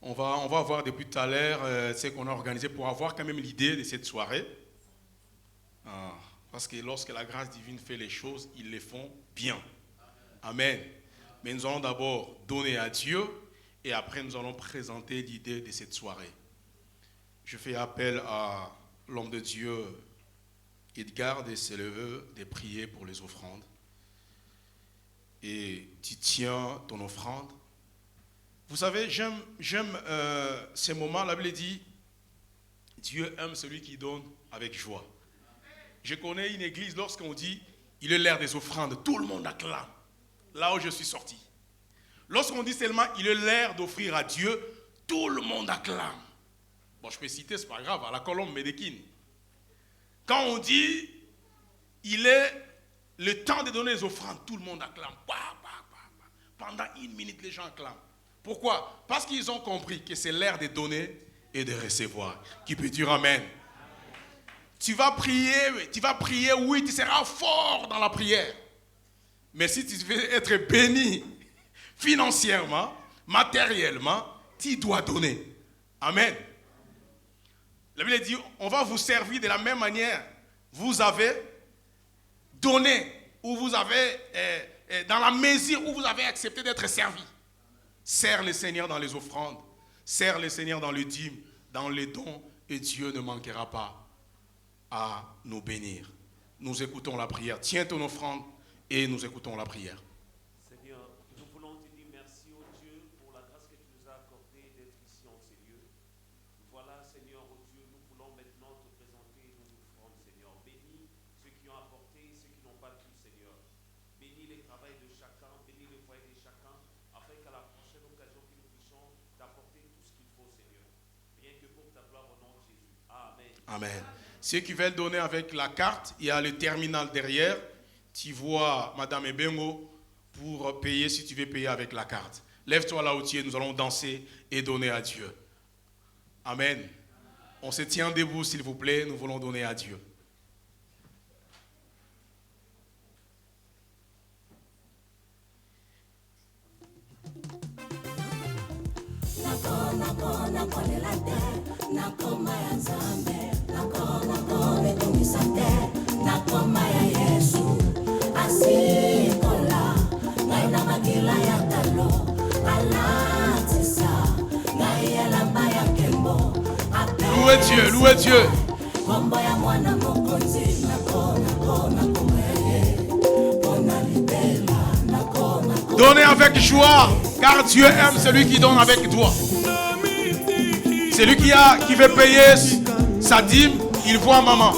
[SPEAKER 3] On va voir depuis tout à l'heure ce qu'on a organisé pour avoir quand même l'idée de cette soirée. Parce que lorsque la grâce divine fait les choses, ils les font bien. Amen. Mais nous allons d'abord donner à Dieu et après nous allons présenter l'idée de cette soirée. Je fais appel à l'homme de Dieu, Edgar, de se lever, de prier pour les offrandes. Et tu tiens ton offrande. Vous savez, j'aime ces moments, la Bible dit, Dieu aime celui qui donne avec joie. Je connais une église, lorsqu'on dit, il est l'heure des offrandes, tout le monde acclame, là où je suis sorti. Lorsqu'on dit seulement, il est l'heure d'offrir à Dieu, tout le monde acclame. Bon, je peux citer, c'est pas grave, à la Colombe Médéquine. Quand on dit, il est le temps de donner les offrandes, tout le monde acclame. Pendant 1 minute, les gens acclament. Pourquoi? Parce qu'ils ont compris que c'est l'heure de donner et de recevoir. Qui peut dire Amen? Tu vas prier, oui, tu seras fort dans la prière. Mais si tu veux être béni financièrement, matériellement, tu dois donner. Amen. La Bible dit, on va vous servir de la même manière. Vous avez donné, ou vous avez, dans la mesure où vous avez accepté d'être servi. Sers le Seigneur dans les offrandes, sers le Seigneur dans le dîme, dans les dons, et Dieu ne manquera pas à nous bénir. Nous écoutons la prière. Tiens ton offrande et nous écoutons la prière.
[SPEAKER 6] Seigneur, nous voulons te dire merci au Dieu pour la grâce que tu nous as accordée d'être ici en ces lieux. Voilà, Seigneur, au Dieu, nous voulons maintenant te présenter nos offrandes, Seigneur. Bénis ceux qui ont apporté et ceux qui n'ont pas pu, Seigneur. Bénis le travail de chacun, bénis le foyer de chacun, afin qu'à la prochaine occasion que nous puissions t'apporter tout ce qu'il faut, Seigneur. Rien que pour ta gloire au nom de Jésus. Amen.
[SPEAKER 3] Amen. Ceux qui veulent donner avec la carte, il y a le terminal derrière. Tu vois Madame Ebengo pour payer si tu veux payer avec la carte. Lève-toi là où tu es, nous allons danser et donner à Dieu. Amen. On se tient debout s'il vous plaît, nous voulons donner à Dieu. Louez Dieu, louez Dieu. Donnez avec joie, car Dieu aime celui qui donne avec joie. Celui qui veut payer sa dîme, il voit maman.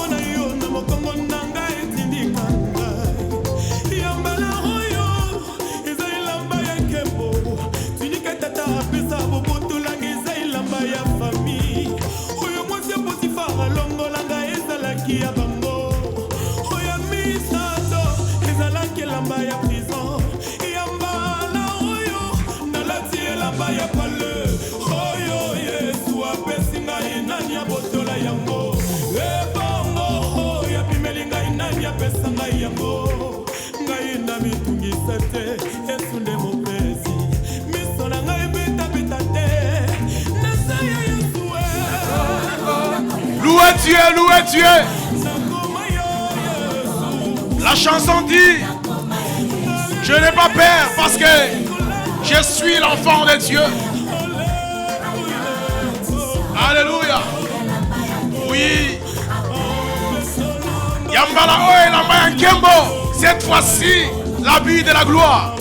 [SPEAKER 3] Louez Dieu, louez Dieu. La chanson dit, je n'ai pas peur parce que je suis l'enfant de Dieu. Alléluia. Oui. Yambala oe lamba nkembo. Cette fois-ci, l'abus de la gloire.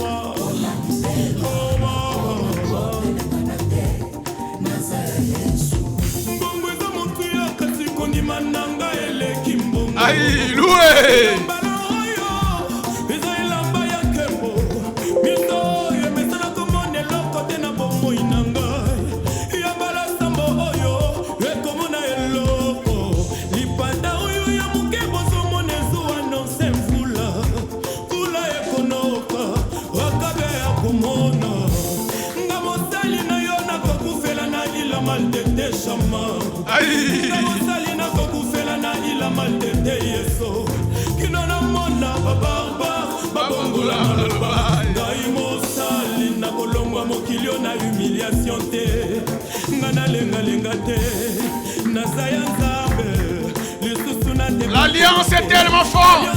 [SPEAKER 3] Aïe, loué. L'alliance est tellement forte.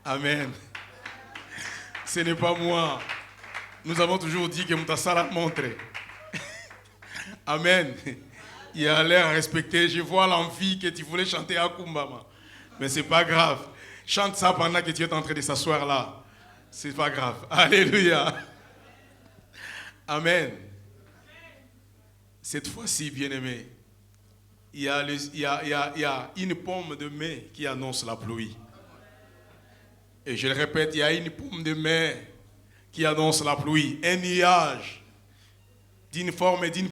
[SPEAKER 3] Amen. Ce n'est pas moi. Nous avons toujours dit que Moutassala montre. Amen. Il a l'air respecté. Je vois l'envie que tu voulais chanter à Kumbama. Mais ce n'est pas grave. Chante ça pendant que tu es en train de s'asseoir là. Ce n'est pas grave. Alléluia. Amen. Cette fois-ci, bien-aimé, il y a une pomme de mai qui annonce la pluie. Et je le répète, il y a une pomme de mai qui annonce la pluie. Un nuage d'une forme et d'une